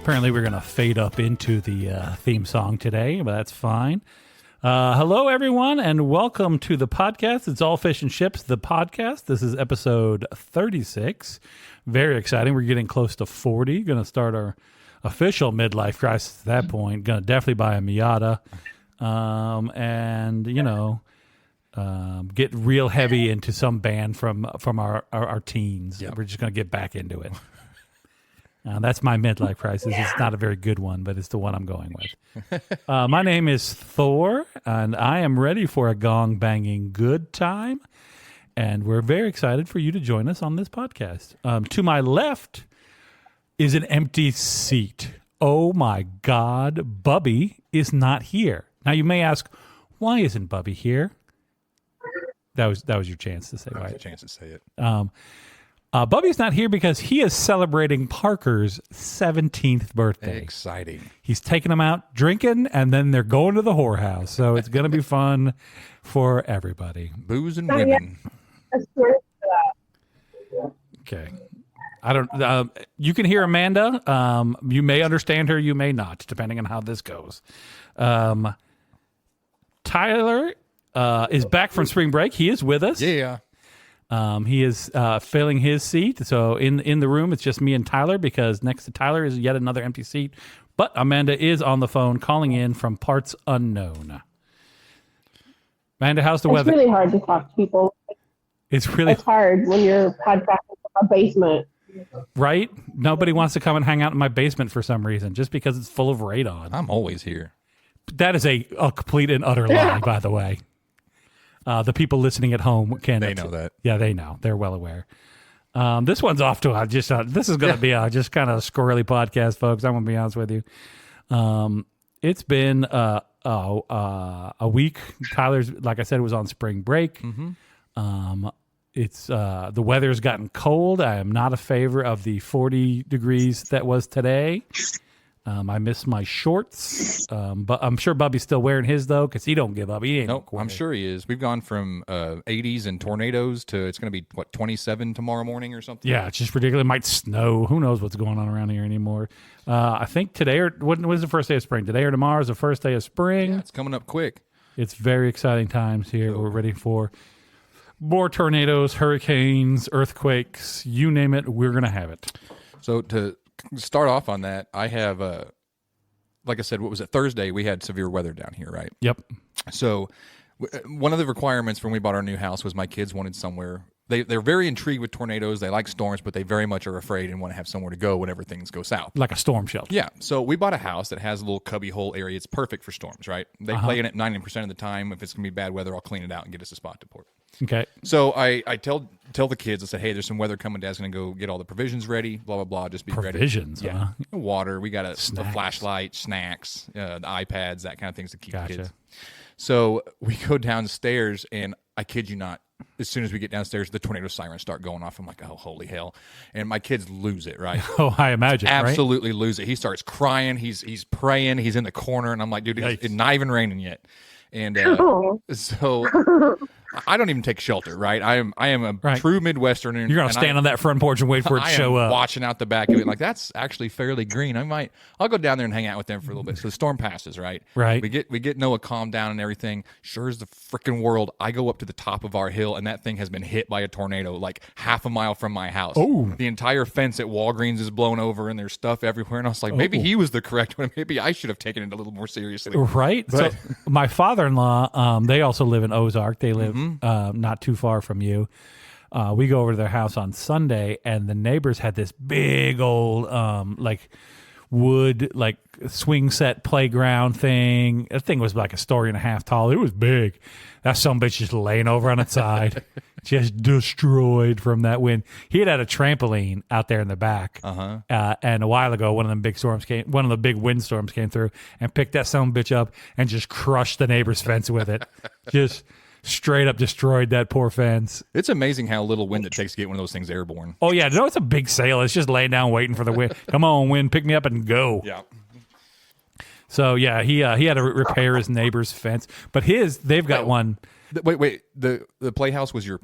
Apparently, we're going to fade up into the theme song today, but that's fine. Hello, everyone, and welcome to the podcast. It's All Fish and Ships, the podcast. This is episode 36. Very exciting. We're getting close to 40. Going to start our official midlife crisis at that point. Going to definitely buy a Miata. Get real heavy into some band from our teens. Yep. We're just going to get back into it. That's my midlife crisis. It's not a very good one, but it's the one I'm going with. My name is Thor, and I am ready for a gong-banging good time. And we're very excited for you to join us on this podcast. To my left is an empty seat. Oh, my God. Bubby is not here. Now, you may ask, why isn't Bubby here? That was your chance to say, right? That was a chance to say it. Bubby's not here because he is celebrating Parker's 17th birthday. Exciting. He's taking them out drinking, and then they're going to the whorehouse. So it's going to be fun for everybody. Booze and women. Okay. I don't. You can hear Amanda. You may understand her. You may not, depending on how this goes. Tyler is back from spring break. He is with us. Yeah. He is filling his seat. So in the room, it's just me and Tyler because next to Tyler is yet another empty seat. But Amanda is on the phone calling in from parts unknown. Amanda, how's the weather? It's really hard to talk to people. It's hard when you're podcasting from a basement. Right? Nobody wants to come and hang out in my basement for some reason, just because it's full of radon. I'm always here. That is a complete and utter lie, by the way. The people listening at home can. They know that. Yeah, they know. They're well aware. This one's off to this is going to be just kind of a squirrely podcast, folks. I'm going to be honest with you. It's been a week. Tyler's, like I said, was on spring break. Mm-hmm. It's the weather's gotten cold. I am not a favor of the 40 degrees that was today. I miss my shorts, but I'm sure Bubby's still wearing his, though, because he don't give up. He ain't. Nope, I'm sure he is. We've gone from 80s and tornadoes to it's going to be, 27 tomorrow morning or something? Yeah, it's just ridiculous. It might snow. Who knows what's going on around here anymore? I think today, when is the first day of spring? Today or tomorrow is the first day of spring. Yeah, it's coming up quick. It's very exciting times here. We're ready for more tornadoes, hurricanes, earthquakes, you name it, we're going to have it. So to start off on that, I have, like I said, what was it, Thursday, we had severe weather down here, right? Yep. So one of the requirements when we bought our new house was my kids wanted somewhere. They're very intrigued with tornadoes. They like storms, but they very much are afraid and want to have somewhere to go whenever things go south. Like a storm shelter. Yeah. So we bought a house that has a little cubby hole area. It's perfect for storms, right? They play in it 90% of the time. If it's going to be bad weather, I'll clean it out and get us a spot to port. Okay. So I tell the kids, I said, hey, there's some weather coming. Dad's going to go get all the provisions ready, blah, blah, blah. Just be ready. Provisions, yeah. Huh? Water. We got a flashlight, snacks, the iPads, that kind of things to keep Gotcha. the kids. So we go downstairs, and I kid you not, as soon as we get downstairs, the tornado sirens start going off. I'm like, oh, holy hell. And my kids lose it, right? Oh, I imagine, absolutely lose it. He starts crying. He's praying. He's in the corner. And I'm like, dude, it's not even raining yet. And so I don't even take shelter, right? I am a true Midwesterner. You're going to stand on that front porch and wait for it to show up. Watching out the back of it. Like, that's actually fairly green. I'll go down there and hang out with them for a little bit. So the storm passes, right? Right. We get Noah calmed down and everything. Sure as the freaking world, I go up to the top of our hill, and that thing has been hit by a tornado like half a mile from my house. Oh. The entire fence at Walgreens is blown over, and there's stuff everywhere. And I was like, maybe he was the correct one. Maybe I should have taken it a little more seriously. Right. But, so my father-in-law, they also live in Ozark. They live not too far from you. We go over to their house on Sunday, and the neighbors had this big old wood swing set playground thing. That thing was like a story and a half tall. It was big. That sumbitch just laying over on its side, just destroyed from that wind. He had a trampoline out there in the back, and a while ago, one of the big windstorms came through and picked that sumbitch up and just crushed the neighbor's fence with it. Just straight up destroyed that poor fence. It's amazing how little wind it takes to get one of those things airborne. Oh yeah, no, it's a big sail. It's just laying down waiting for the wind. Come on, wind, pick me up and go. Yeah. So yeah, he had to repair his neighbor's fence, but they've got one. Wait, the playhouse was your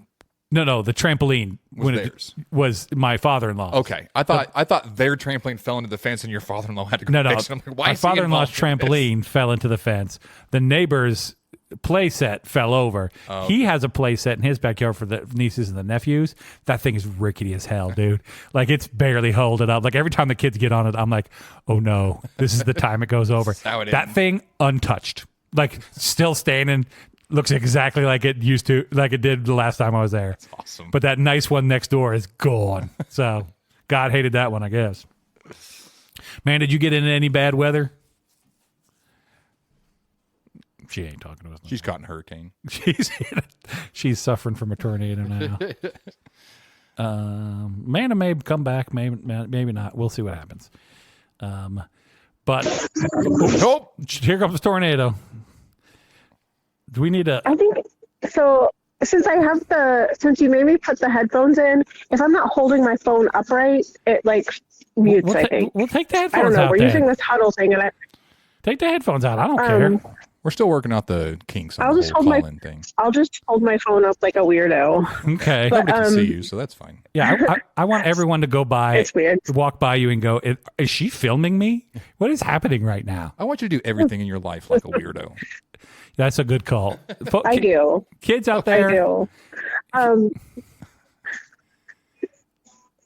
No, the trampoline Was theirs. It was my father-in-law. Okay, I thought their trampoline fell into the fence and your father-in-law had to go fix it. I'm like, why my father-in-law's trampoline fell into the fence. The neighbor's play set fell over. Oh. He has a play set in his backyard for the nieces and the nephews. That thing is rickety as hell, dude. Like, it's barely holding up. Like, every time the kids get on it, I'm like, oh no, this is the time it goes over. That thing untouched, like still standing. Looks exactly like it used to, like it did the last time I was there. That's awesome. But that nice one next door is gone. So God hated that one, I guess. Man, did you get into any bad weather? She ain't talking to us. She's caught in a hurricane. She's suffering from a tornado now. Amanda may come back, maybe not. We'll see what happens. But here comes the tornado. Do we need a? I think so. Since you made me put the headphones in, if I'm not holding my phone upright, it like mutes. I think we'll take the headphones out. I don't know. We're then. using this huddle thing, and take the headphones out. I don't care. We're still working out the kinks on I'll the just whole hold call-in thing. I'll just hold my phone up like a weirdo. Okay. But, Nobody can see you, so that's fine. Yeah, I want everyone to go by. It's weird. Walk by you and go, is she filming me? What is happening right now? I want you to do everything in your life like a weirdo. That's a good call. I do. Kids out there. I do.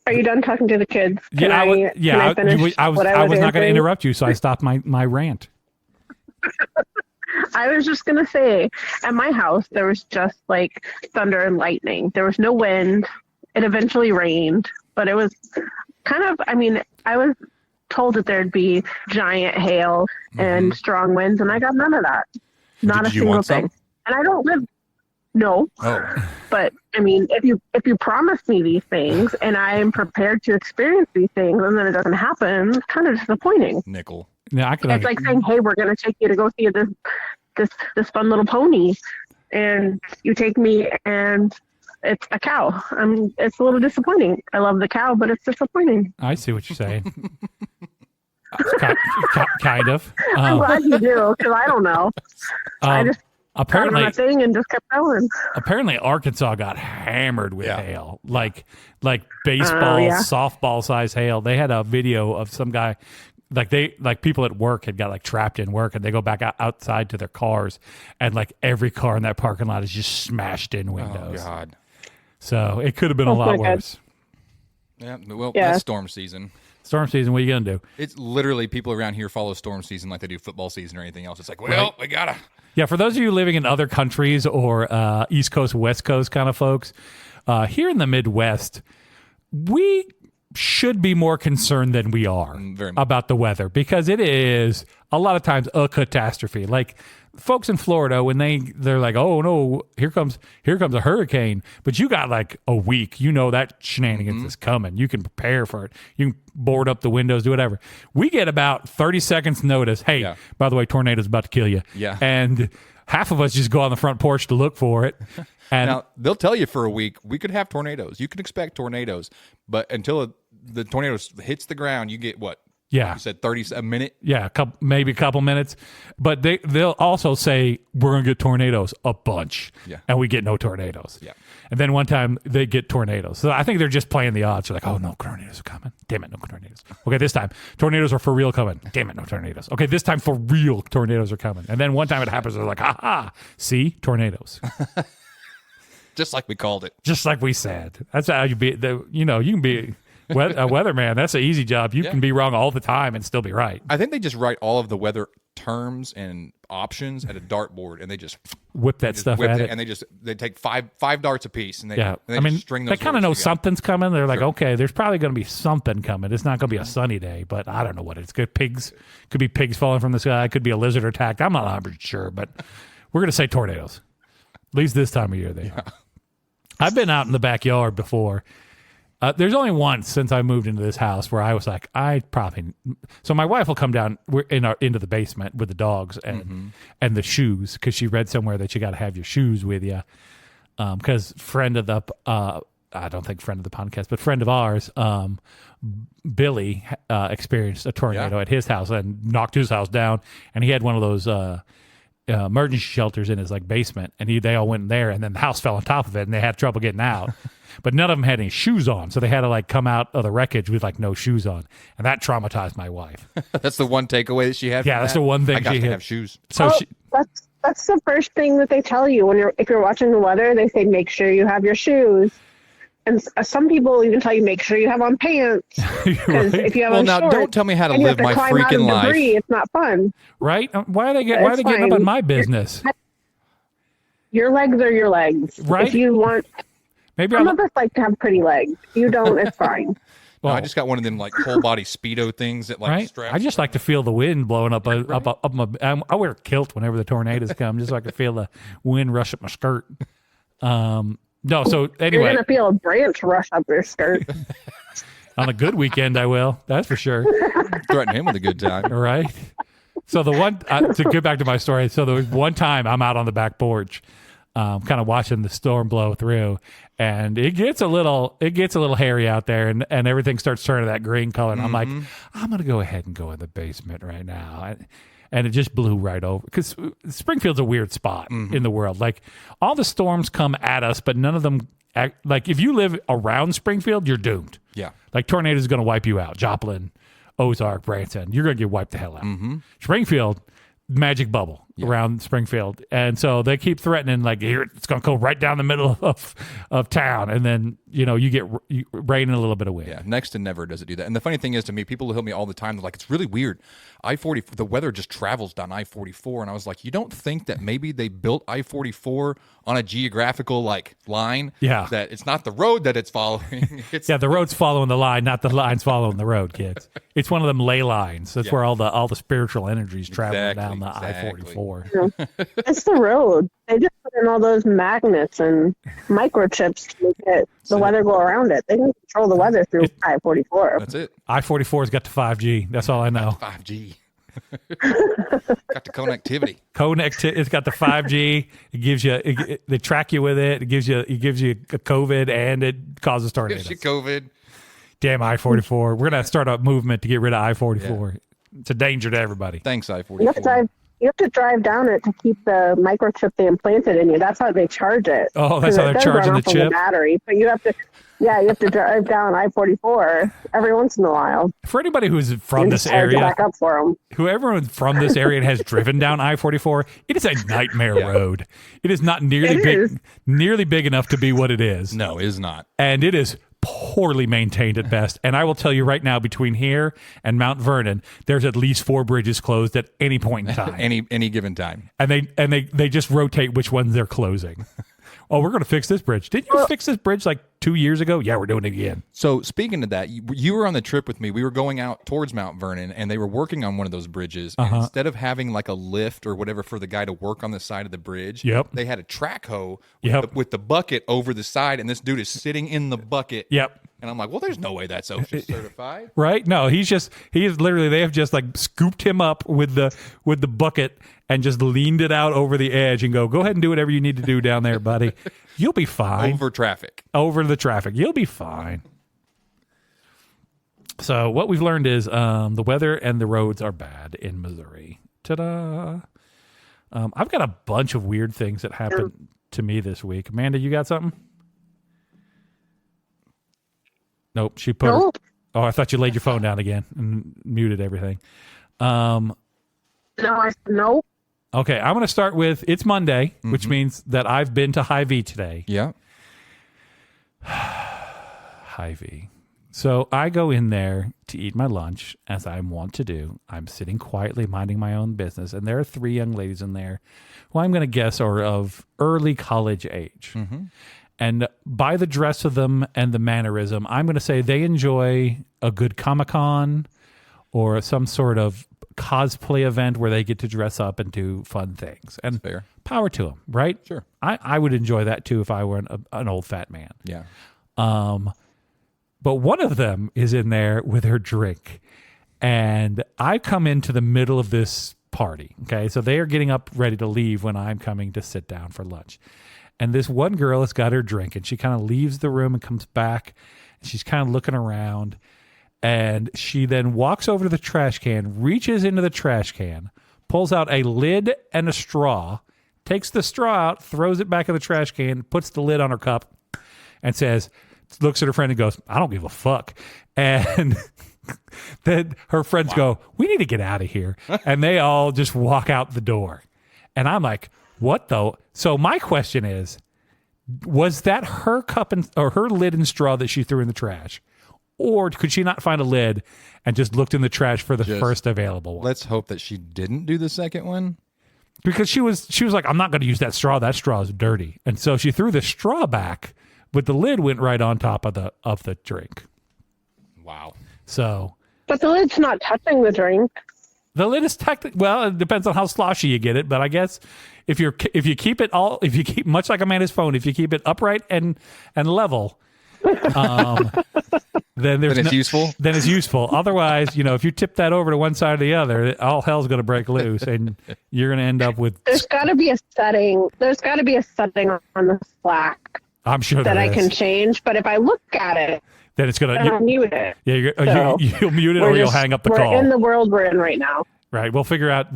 Are you done talking to the kids? Can I finish I was not going to interrupt you, so I stopped my rant. I was just going to say, at my house, there was just like thunder and lightning. There was no wind. It eventually rained, but it was kind of, I was told that there'd be giant hail and strong winds, and I got none of that. Not a single thing. And I don't live, no. Oh. But, if you promise me these things and I am prepared to experience these things and then it doesn't happen, it's kind of disappointing. Nickel. Yeah, it's like saying, hey, we're going to take you to go see this fun little pony. And you take me and it's a cow. It's a little disappointing. I love the cow, but it's disappointing. I see what you're saying. Kind of. I'm glad you do, because I don't know. I just apparently got on a thing and just kept going. Apparently, Arkansas got hammered with hail, like baseball, softball size hail. They had a video of some guy. People at work had got trapped in work, and they go back outside to their cars, and every car in that parking lot is just smashed in windows. Oh God! So it could have been a lot worse. Yeah, well, that's storm season. Storm season. What are you gonna do? It's literally people around here follow storm season like they do football season or anything else. It's like, well, we gotta. Yeah, for those of you living in other countries or East Coast, West Coast kind of folks, here in the Midwest, we should be more concerned than we are about the weather, because it is a lot of times a catastrophe. Like folks in Florida, when they're like, oh no, here comes a hurricane, but you got a week, that shenanigans is coming. You can prepare for it. You can board up the windows, do whatever. We get about 30 seconds notice. Hey, by the way, tornado's about to kill you. Yeah. And half of us just go on the front porch to look for it. And now they'll tell you for a week, we could have tornadoes. You can expect tornadoes, but until the tornado hits the ground, you get what? Yeah. You said a minute? Yeah, maybe a couple minutes. But they'll also say, we're going to get tornadoes a bunch. Yeah. And we get no tornadoes. Yeah. And then one time they get tornadoes. So I think they're just playing the odds. They're like, oh, no, tornadoes are coming. Damn it, no tornadoes. Okay, this time, tornadoes are for real coming. Damn it, no tornadoes. Okay, this time for real, tornadoes are coming. And then one time it happens, they're like, ha, see, tornadoes. Just like we called it. Just like we said. That's how you be, you can be a weatherman. That's an easy job. You can be wrong all the time and still be right. I think they just write all of the weather terms and options at a dartboard, and they just whip that stuff at it. And they take five darts a piece, and they just string those. They kind of know something's coming. They're like, okay, there's probably going to be something coming. It's not going to be a sunny day, but I don't know what it's. Could be pigs falling from the sky. It could be a lizard attack. I'm not 100% sure, but we're going to say tornadoes. At least this time of year they are. I've been out in the backyard before. There's only once since I moved into this house where I was like, so my wife will come down into the basement with the dogs and the shoes, because she read somewhere that you got to have your shoes with you. Because friend of the podcast, but friend of ours, Billy, experienced a tornado at his house and knocked his house down, and he had one of those. emergency shelters in his like basement, and they all went in there, and then the house fell on top of it, and they had trouble getting out. But none of them had any shoes on, so they had to like come out of the wreckage with like no shoes on, and that traumatized my wife. That's the one takeaway that she had. Yeah, that's the one thing I got she to had. have shoes. So that's the first thing that they tell you if you're watching the weather. They say make sure you have your shoes, and some people even tell you make sure you have on pants because if you have on now shorts, don't tell me how to and you live have my climb out freaking of life. debris, it's not fun. Right? Why are they getting up on my business? Your legs are your legs. Right? If you want, Maybe some of us like to have pretty legs. You don't, it's fine. Well, I just got one of them like whole body Speedo things that like straps. I just like to feel the wind blowing up my. I wear a kilt whenever the tornadoes come, just so I can feel the wind rush up my skirt. No, so anyway, you're gonna feel a branch rush up your skirt. On a good weekend, I will. That's for sure. Threaten him with a good time, right? So the one to get back to my story. So there was one time I'm out on the back porch, kind of watching the storm blow through, and it gets a little hairy out there, and everything starts turning that green color. And I'm like, I'm gonna go ahead and go in the basement right now. And it just blew right over, because Springfield's a weird spot in the world. Like all the storms come at us, but none of them like if you live around Springfield, you're doomed. Yeah, like tornadoes are going to wipe you out. Joplin, Ozark, Branson, you're going to get wiped the hell out. Springfield, magic bubble around Springfield, and so they keep threatening like here it's going to go right down the middle of town, and then you get rain and a little bit of wind. Yeah, next to never does it do that. And the funny thing is, to me, people tell me all the time, they're like, it's really weird. I-40, the weather just travels down I-44, and I was like, you don't think that maybe they built I-44 on a geographical like line? Yeah, that it's not the road that it's following. The road's following the line, not the line's following the road, kids. It's one of them ley lines. That's where all the spiritual energies traveling down the I-44. It's the road. They just put in all those magnets and microchips to make the weather go around it. They can control the weather through I-44. That's it. I-44's got the 5G. That's all I know. 5G. Got the connectivity. It's got the 5G. It gives you. They track you with it. It gives you a COVID, and it causes tornadoes. Gives you COVID. Damn I-44. We're gonna start a movement to get rid of I-44. Yeah. It's a danger to everybody. Thanks I-44. You have to drive down it to keep the microchip they implanted in you. That's how they charge it. Oh, that's how they're charging the chip? The battery. But you have to drive down I-44 every once in a while. For anybody who's from this area, back up for them. Whoever from this area has driven down I-44, it is a nightmare road. It is not nearly big enough to be what it is. No, it is not. And it is poorly maintained at best. And I will tell you right now, between here and Mount Vernon, there's at least 4 bridges closed at any point in time. any given time. And they just rotate which ones they're closing. Oh, we're going to fix this bridge. Didn't you fix this bridge like 2 years ago? Yeah, we're doing it again. So speaking of that, you were on the trip with me. We were going out towards Mount Vernon, and they were working on one of those bridges. And instead of having like a lift or whatever for the guy to work on the side of the bridge, they had a track hoe with the bucket over the side, and this dude is sitting in the bucket. Yep. And I'm like, well, there's no way that's OSHA certified. Right? No, he is literally, they have just like scooped him up with the bucket and just leaned it out over the edge and go ahead and do whatever you need to do down there, buddy. You'll be fine. Over the traffic. You'll be fine. So what we've learned is the weather and the roads are bad in Missouri. Ta-da. I've got a bunch of weird things that happened to me this week. Amanda, you got something? Nope. She put her, I thought you laid your phone down again and muted everything. No. Okay, I'm going to start with, it's Monday, which means that I've been to Hy-Vee today. Yeah. Hy-Vee. So I go in there to eat my lunch, as I want to do. I'm sitting quietly minding my own business, and there are 3 young ladies in there who I'm going to guess are of early college age. And by the dress of them and the mannerism, I'm going to say they enjoy a good Comic-Con or some sort of cosplay event where they get to dress up and do fun things. And fair. Power to them, right? Sure. I would enjoy that too if I were an old fat man. Yeah. But one of them is in there with her drink. And I come into the middle of this party. Okay. So they are getting up ready to leave when I'm coming to sit down for lunch. And this one girl has got her drink, and she kind of leaves the room and comes back. And she's kind of looking around. And she then walks over to the trash can, reaches into the trash can, pulls out a lid and a straw, takes the straw out, throws it back in the trash can, puts the lid on her cup, and says, looks at her friend and goes, I don't give a fuck. And then her friends go, we need to get out of here. And they all just walk out the door. And I'm like, what though? So my question is, was that her cup or her lid and straw that she threw in the trash? Or could she not find a lid and just looked in the trash for the first available one? Let's hope that she didn't do the second one. Because she was like, I'm not going to use that straw. That straw is dirty. And so she threw the straw back, but the lid went right on top of the drink. Wow. So, but the lid's not touching the drink. The lid is technically, well, it depends on how sloshy you get it, but I guess if you keep much like Amanda's phone, if you keep it upright and level, then it's useful. Then it's useful. Otherwise, if you tip that over to one side or the other, all hell's going to break loose, and you're going to end up with. There's got to be a setting. There's got to be a setting on the Slack. I'm sure that I can change, but if I look at it, then it's going to. I'll mute it. Yeah, you'll mute it, or you'll hang up the call. We're in the world we're in right now. Right. We'll figure out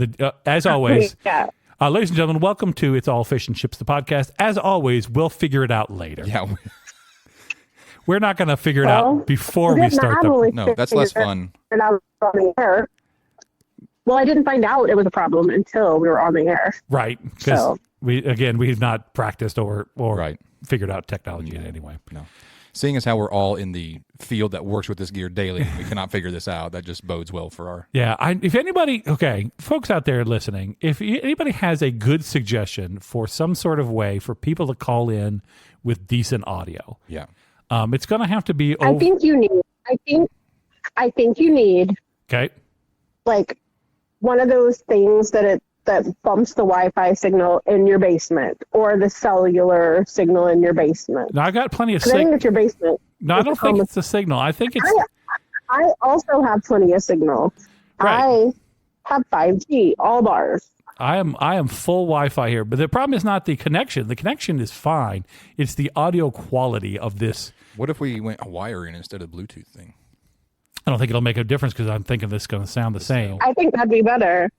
as always. Yeah. Ladies and gentlemen, welcome to It's All Fish and Chips, the podcast. As always, we'll figure it out later. Yeah. We're not going to figure it out before we start. No, that's less fun. And I was on the air. Well, I didn't find out it was a problem until we were on the air. Right. Because we've not practiced or figured out technology in any way. No. Seeing as how we're all in the field that works with this gear daily, we cannot figure this out. That just bodes well for our... Yeah. If anybody... Okay, folks out there listening, if anybody has a good suggestion for some sort of way for people to call in with decent audio... Yeah. It's going to have to be... I think you need... Okay. Like one of those things that bumps the Wi-Fi signal in your basement or the cellular signal in your basement. No, I got plenty of signal. I think it's your basement. No, I don't think it's the signal. I think it's... I also have plenty of signal. Right. I have 5G, all bars. I am full Wi-Fi here, but the problem is not the connection. The connection is fine. It's the audio quality of this. What if we went a wire in instead of Bluetooth thing? I don't think it'll make a difference because I'm thinking this is going to sound the same. I think that'd be better.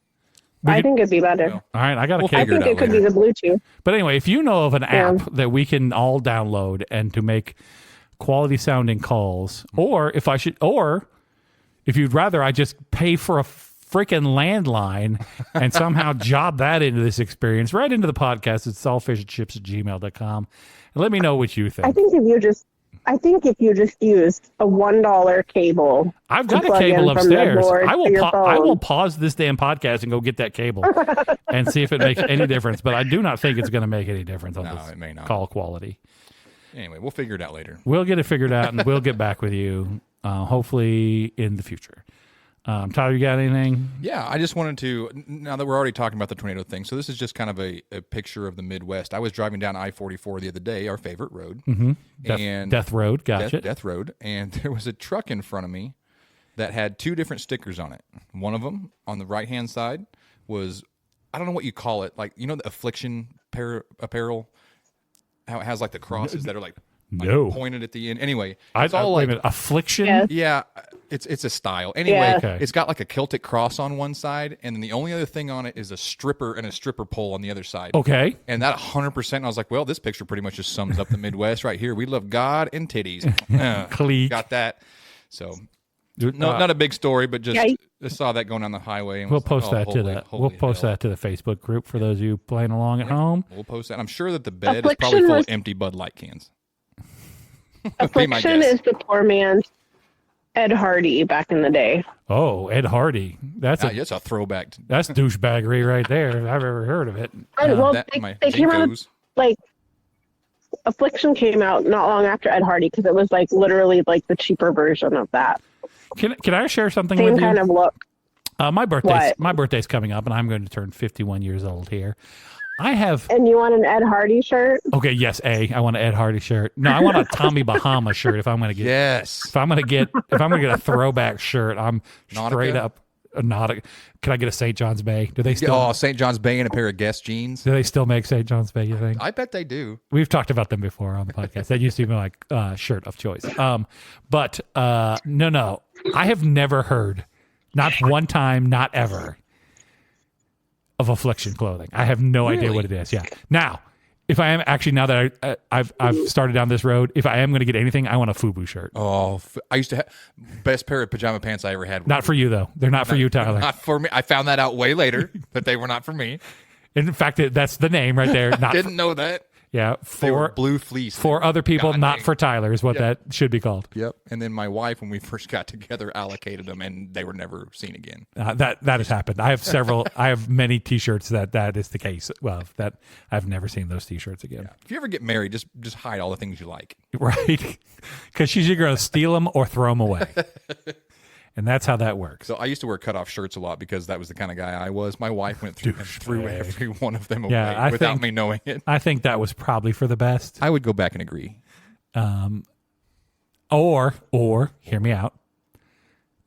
I think it'd be better. All right, I got to I think it could be the Bluetooth. But anyway, if you know of an app that we can all download and to make quality sounding calls, or if you'd rather I just pay for a freaking landline and somehow job that into this experience, right into the podcast, it's allfishandchips@gmail.com. And let me know what you think. I think if you just used a $1 cable. I've got a cable upstairs. I will pause this damn podcast and go get that cable and see if it makes any difference. But I do not think it's going to make any difference on this it may not. Call quality. Anyway, we'll figure it out later. We'll get it figured out, and we'll get back with you, hopefully in the future. Tyler, you got anything? Yeah, I just wanted to, now that we're already talking about the tornado thing, so this is just kind of a picture of the Midwest. I was driving down I-44 the other day, our favorite road. Mm-hmm. And Death Road, gotcha. Death Road, and there was a truck in front of me that had two different stickers on it. One of them, on the right-hand side, was, I don't know what you call it, like, the Affliction apparel, how it has, like, the crosses that are, like pointed at the end. Anyway, it's all like... Affliction? Yes. Yeah, it's a style. Anyway, It's got like a Celtic cross on one side, and then the only other thing on it is a stripper and a stripper pole on the other side. Okay. And that 100%, I was like, well, this picture pretty much just sums up the Midwest right here. We love God and titties. Got that. So, not a big story, but just I saw that going down the highway. And we'll post that to the Facebook group for those of you playing along at home. We'll post that. I'm sure that the bed is probably full of empty Bud Light cans. Affliction is the poor man's Ed Hardy back in the day. Oh, Ed Hardy. That's a throwback. That's douchebaggery right there. If I've ever heard of it. They came out, like, Affliction came out not long after Ed Hardy because it was like literally like the cheaper version of that. Can I share something Same with you? Same kind of look. My birthday's coming up, and I'm going to turn 51 years old here. And you want an Ed Hardy shirt? Okay, yes, I want an Ed Hardy shirt. No, I want a Tommy Bahama shirt if I'm going to get. Yes. If I'm going to get a throwback shirt, I'm straight up Nautica. Can I get a St. John's Bay? Do they still? Oh, St. John's Bay and a pair of Guess jeans. Do they still make St. John's Bay, you think? I bet they do. We've talked about them before on the podcast. That used to be my shirt of choice. But no. I have never heard, not one time, not ever, of Affliction clothing. I have no idea what it is. Yeah. Now, if I am actually, now that I've started down this road, if I am going to get anything, I want a FUBU shirt. Oh, I used to have best pair of pajama pants I ever had. Not for you though. They're not for you, Tyler. Not for me. I found that out way later that they were not for me. In fact, that's the name right there. Not Didn't know that. Yeah, they were blue fleece. For other people, not for Tyler, is what that should be called. Yep. And then my wife, when we first got together, allocated them, and they were never seen again. That has happened. I have several. I have many T-shirts that is the case. Well, that I've never seen those T-shirts again. Yeah. If you ever get married, just hide all the things you like. Right, because she's either going to steal them or throw them away. And that's how that works. So I used to wear cutoff shirts a lot because that was the kind of guy I was. My wife went through and threw every one of them away without me knowing it. I think that was probably for the best. I would go back and agree. Or hear me out.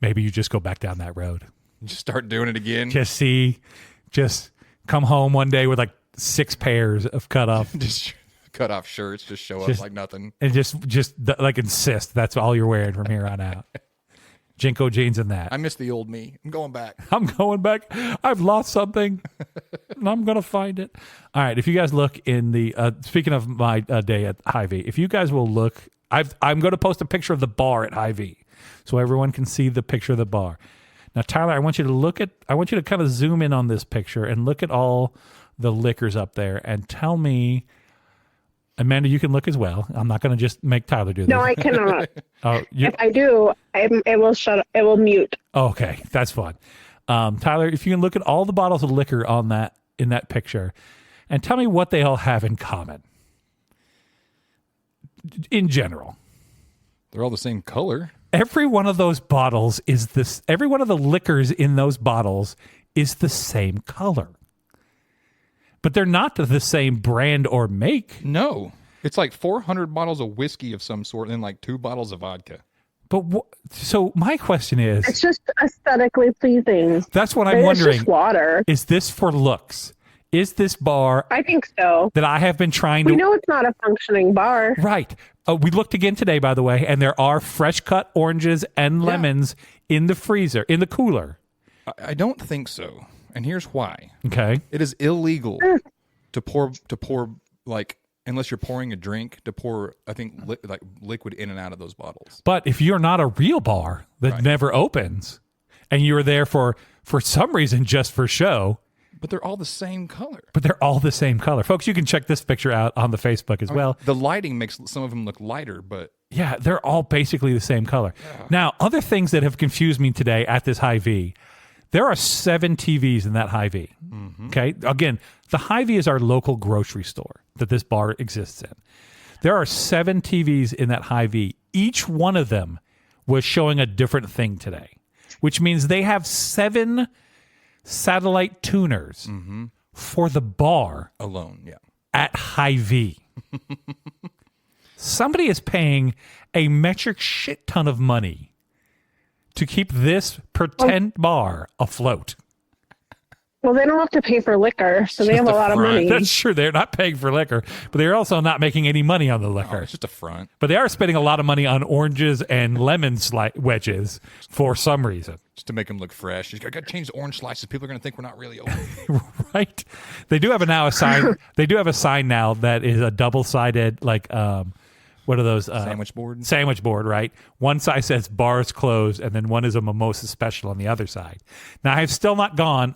Maybe you just go back down that road. Just start doing it again. Just come home one day with like 6 pairs of cutoff. Just cut off shirts. Just show up like nothing. And just like insist that's all you're wearing from here on out. Jinko jeans and that. I miss the old me. I'm going back. I've lost something, and I'm going to find it. All right. If you guys look in the speaking of my day at Hy-Vee, if you guys will look, I'm going to post a picture of the bar at Hy-Vee so everyone can see the picture of the bar. Now, Tyler, I want you to kind of zoom in on this picture and look at all the liquors up there and tell me. Amanda, you can look as well. I'm not going to just make Tyler do this. No, I cannot. If I do, it will shut up. It will mute. Okay, that's fine. Tyler, if you can look at all the bottles of liquor in that picture and tell me what they all have in common. In general. They're all the same color. Every one of those bottles every one of the liquors in those bottles is the same color. But they're not the same brand or make. No. It's like 400 bottles of whiskey of some sort and then like 2 bottles of vodka. But so my question is... It's just aesthetically pleasing. That's what I'm wondering. It's just water. Is this for looks? Is this bar... I think so. ...that I have been trying to... We know it's not a functioning bar. Right. We looked again today, by the way, and there are fresh cut oranges and lemons in the freezer, in the cooler. I don't think so. And here's why. Okay. It is illegal to pour like, unless you're pouring a drink, to pour, I think, like liquid in and out of those bottles. But if you're not a real bar that never opens and you're there for some reason just for show. But they're all the same color. Folks, you can check this picture out on the Facebook as well. The lighting makes some of them look lighter, but... Yeah, they're all basically the same color. Yeah. Now, other things that have confused me today at this Hy-Vee. There are 7 TVs in that Hy-Vee. Mm-hmm. Okay. Again, the Hy-Vee is our local grocery store that this bar exists in. There are 7 TVs in that Hy-Vee. Each one of them was showing a different thing today, which means they have 7 satellite tuners for the bar alone. Yeah. At Hy-Vee. Somebody is paying a metric shit ton of money to keep this pretend bar afloat. Well, they don't have to pay for liquor, so they have a lot of money. That's true. They're not paying for liquor, but they're also not making any money on the liquor. It's just a front. But they are spending a lot of money on oranges and lemon wedges for some reason. Just to make them look fresh. I got to change the orange slices. People are going to think we're not really open. Right. They do have a sign. They do have a sign now that is a double-sided, like, what are those? Sandwich board? Sandwich board, right? One side says bars closed, and then one is a mimosa special on the other side. Now, I have still not gone,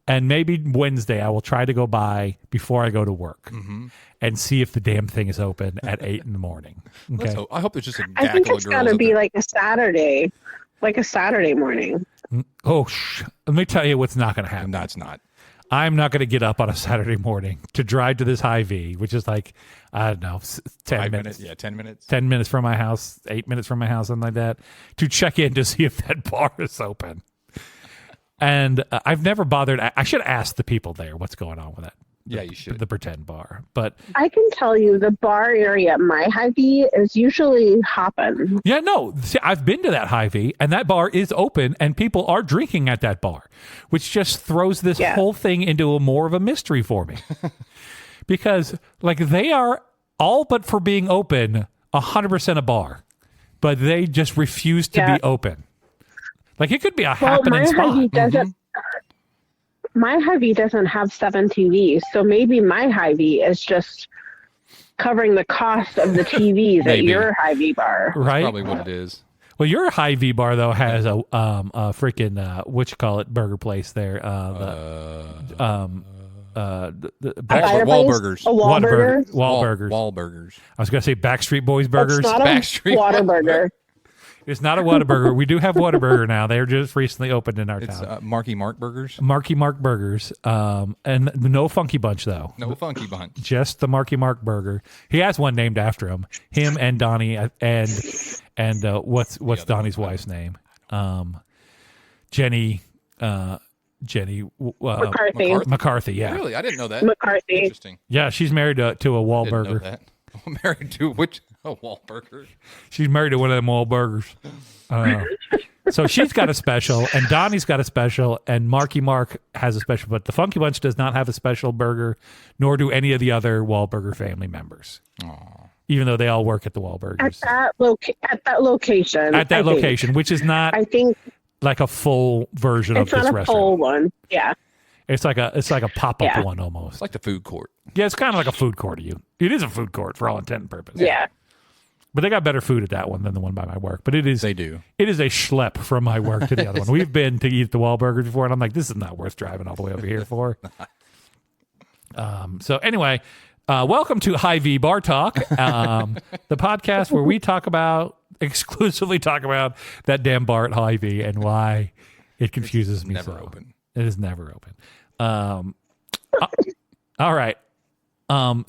and maybe Wednesday I will try to go by before I go to work and see if the damn thing is open at 8 in the morning. Okay? I hope there's just a I think it's got to be like a Saturday morning. Oh, let me tell you what's not going to happen. No, it's not. I'm not going to get up on a Saturday morning to drive to this Hy-Vee, which is like, I don't know, 10 minutes. Yeah, 10 minutes. 10 minutes from my house, 8 minutes from my house, something like that, to check in to see if that bar is open. And I've never bothered. I should ask the people there what's going on with that. Yeah, you should. The pretend bar. But I can tell you the bar area at my Hy-Vee is usually hopping. Yeah, no. See, I've been to that Hy-Vee, and that bar is open, and people are drinking at that bar, which just throws this whole thing into more of a mystery for me. Because, like, they are all but for being open 100% a bar, but they just refuse to be open. Like, it could be a happening spot. my Hy-Vee doesn't have 7 TVs, so maybe my Hy-Vee is just covering the cost of the TVs at your Hy-Vee bar. Right? That's probably what it is. Well, your Hy-Vee bar though has a freaking what you call it burger place there. Wahlburgers. A Wahlburger? Wahlburgers. I was going to say Backstreet Boys burgers. It's not a Whataburger. It's not a Whataburger. We do have Whataburger now. They're just recently opened in our town. It's Marky Mark Burgers. Marky Mark Burgers. And no Funky Bunch, though. No Funky Bunch. Just the Marky Mark Burger. He has one named after him. Him and Donnie and what's Donnie's wife's name? Jenny McCarthy, yeah. Really? I didn't know that. McCarthy. Interesting. Yeah, she's married to a Wahlburger. Didn't know that. Married to which? A Wahlburger. She's married to one of them Wahlburgers. So she's got a special, and Donnie's got a special, and Marky Mark has a special, but the Funky Bunch does not have a special burger, nor do any of the other Wahlburger family members. Aww. Even though they all work at the Wahlburgers. At that location. At that location, which is not, I think, like a full version of this restaurant. It's not a full one. Yeah. It's like a pop-up one almost. It's like the food court. Yeah, it's kind of like a food court to you. It is a food court for all intent and purpose. Yeah. But they got better food at that one than the one by my work. But they do. It is a schlep from my work to the other one. We've been to eat the Wahlburgers before, and I'm like, this is not worth driving all the way over here for. So anyway, welcome to Hy-Vee Bar Talk, the podcast where we exclusively talk about that damn bar at Hy-Vee and why it confuses me. Never open. It is never open. All right.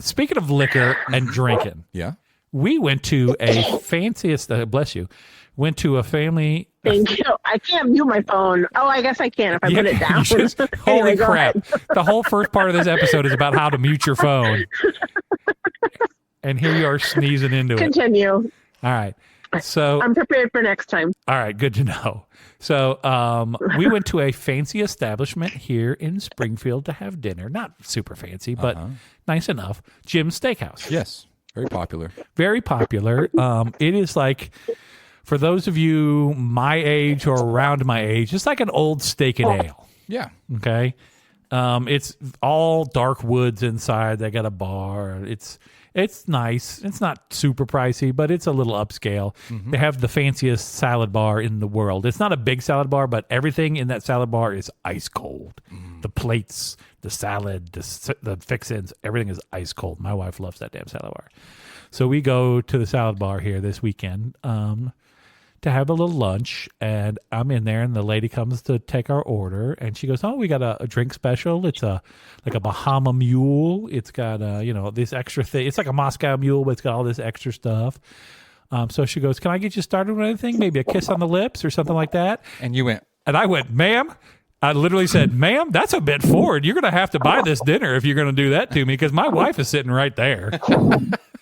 Speaking of liquor and drinking. Yeah. We went to a fanciest, bless you, went to a family. Thank you. I can't mute my phone. Oh, I guess I can if I put it down. Holy crap. The whole first part of this episode is about how to mute your phone. And here you are sneezing into it. Continue. All right. So I'm prepared for next time. All right. Good to know. So we went to a fancy establishment here in Springfield to have dinner. Not super fancy, but nice enough. Jim's Steakhouse. Yes. Very popular. Very popular. It is like, for those of you my age or around my age, it's like an old steak and ale. Yeah. Okay. It's all dark woods inside. They got a bar. It's nice. It's not super pricey, but it's a little upscale. Mm-hmm. They have the fanciest salad bar in the world. It's not a big salad bar, but everything in that salad bar is ice cold. Mm. The plates, the salad, the fixins, everything is ice cold. My wife loves that damn salad bar. So we go to the salad bar here this weekend to have a little lunch, and I'm in there, and the lady comes to take our order, and she goes, "Oh, we got a drink special. It's like a Bahama Mule. It's got this extra thing. It's like a Moscow Mule, but it's got all this extra stuff." So she goes, "Can I get you started with anything? Maybe a kiss on the lips or something like that?" And you went, and I went, "Ma'am." I literally said, "Ma'am, that's a bit forward. You're going to have to buy this dinner if you're going to do that to me, because my wife is sitting right there."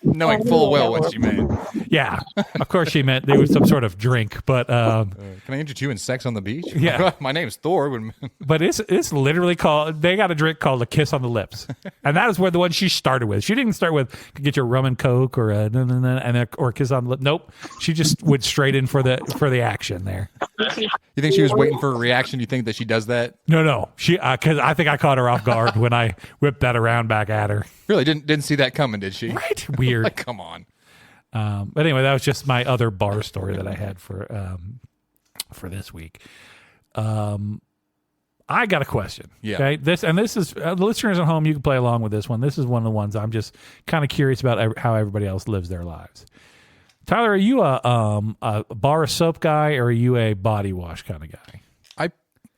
Knowing full well what she meant. Yeah, of course she meant there was some sort of drink, but can I interest you in sex on the beach? Yeah, my name's Thor. But it's literally called. They got a drink called a kiss on the lips, and that is where the one she started with. She didn't start with get your rum and coke or or a kiss on the lip. Nope, she just went straight in for the action there. You think she was waiting for a reaction? You think that she does that? No. She because I think I caught her off guard when I whipped that around back at her. Really didn't see that coming, did she? Right, weird. Like, come on. But anyway, that was just my other bar story that I had for this week. I got a question. Yeah. Okay. This is the listeners at home. You can play along with this one. This is one of the ones I'm just kind of curious about how everybody else lives their lives. Tyler, are you a bar of soap guy, or are you a body wash kind of guy?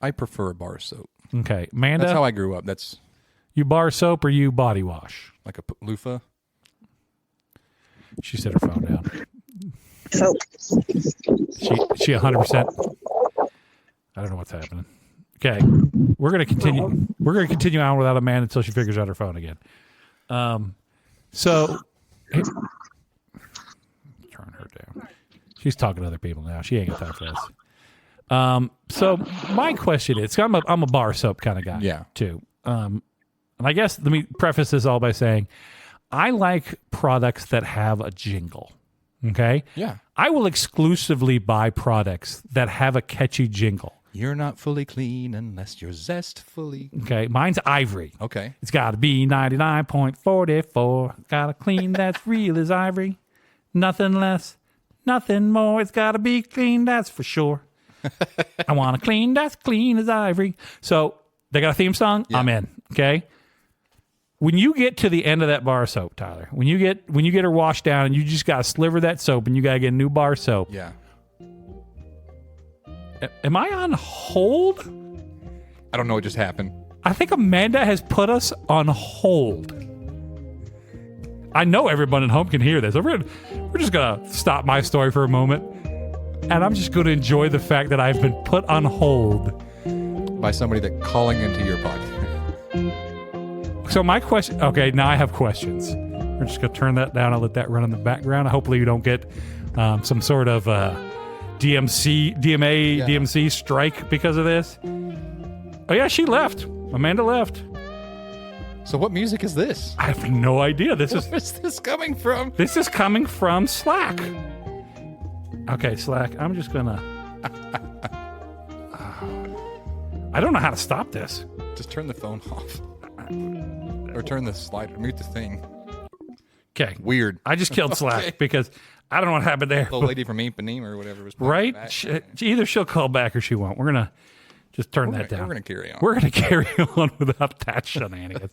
I prefer a bar of soap. Okay, Amanda. That's how I grew up. That's you bar soap or you body wash? Like a loofah. She set her phone down. Soap. She 100%. I don't know what's happening. Okay, we're gonna continue. We're gonna continue on without Amanda until she figures out her phone again. So. Turn her down. She's talking to other people now. She ain't got time for this. So my question is, I'm a bar soap kind of guy, too. And I guess let me preface this all by saying I like products that have a jingle. Okay? Yeah. I will exclusively buy products that have a catchy jingle. You're not fully clean unless you're zestfully. Okay, mine's ivory. Okay. It's got to be 99.44. Got to clean that's real as ivory. Nothing less, nothing more. It's got to be clean, that's for sure. I want to clean that's clean as ivory. So they got a theme song? Yeah. I'm in, okay? When you get to the end of that bar of soap, Tyler, when you get her washed down and you just got to sliver that soap and you got to get a new bar of soap. Yeah. Am I on hold? I don't know what just happened. I think Amanda has put us on hold. I know everyone at home can hear this. We're just going to stop my story for a moment. And I'm just going to enjoy the fact that I've been put on hold. By somebody that calling into your podcast. So my question... Okay, now I have questions. We're just going to turn that down. I'll let that run in the background. Hopefully you don't get some sort of... DMC strike because of this. Oh yeah, she left. Amanda left. So what music is this? I have no idea. Where is this coming from? This is coming from Slack. Okay, Slack. I'm just gonna. I don't know how to stop this. Just turn the phone off, or turn the slider. Mute the thing. Okay. Weird. I just killed Slack because. I don't know what happened there. The lady from Ipanema or whatever was right. Either she'll call back or she won't. We're gonna just turn that down. We're gonna carry on. We're gonna carry on without that shenanigans.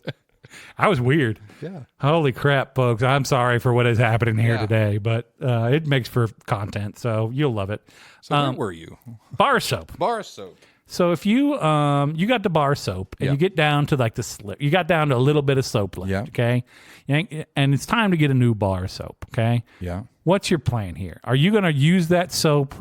I was weird. Yeah. Holy crap, folks! I'm sorry for what is happening here today, but it makes for content, so you'll love it. So where were you? Bar soap. Bar soap. So if you you got the bar soap and you get down to like the slip, you got down to a little bit of soap left. Okay. And it's time to get a new bar soap. Okay. Yeah. What's your plan here? Are you going to use that soap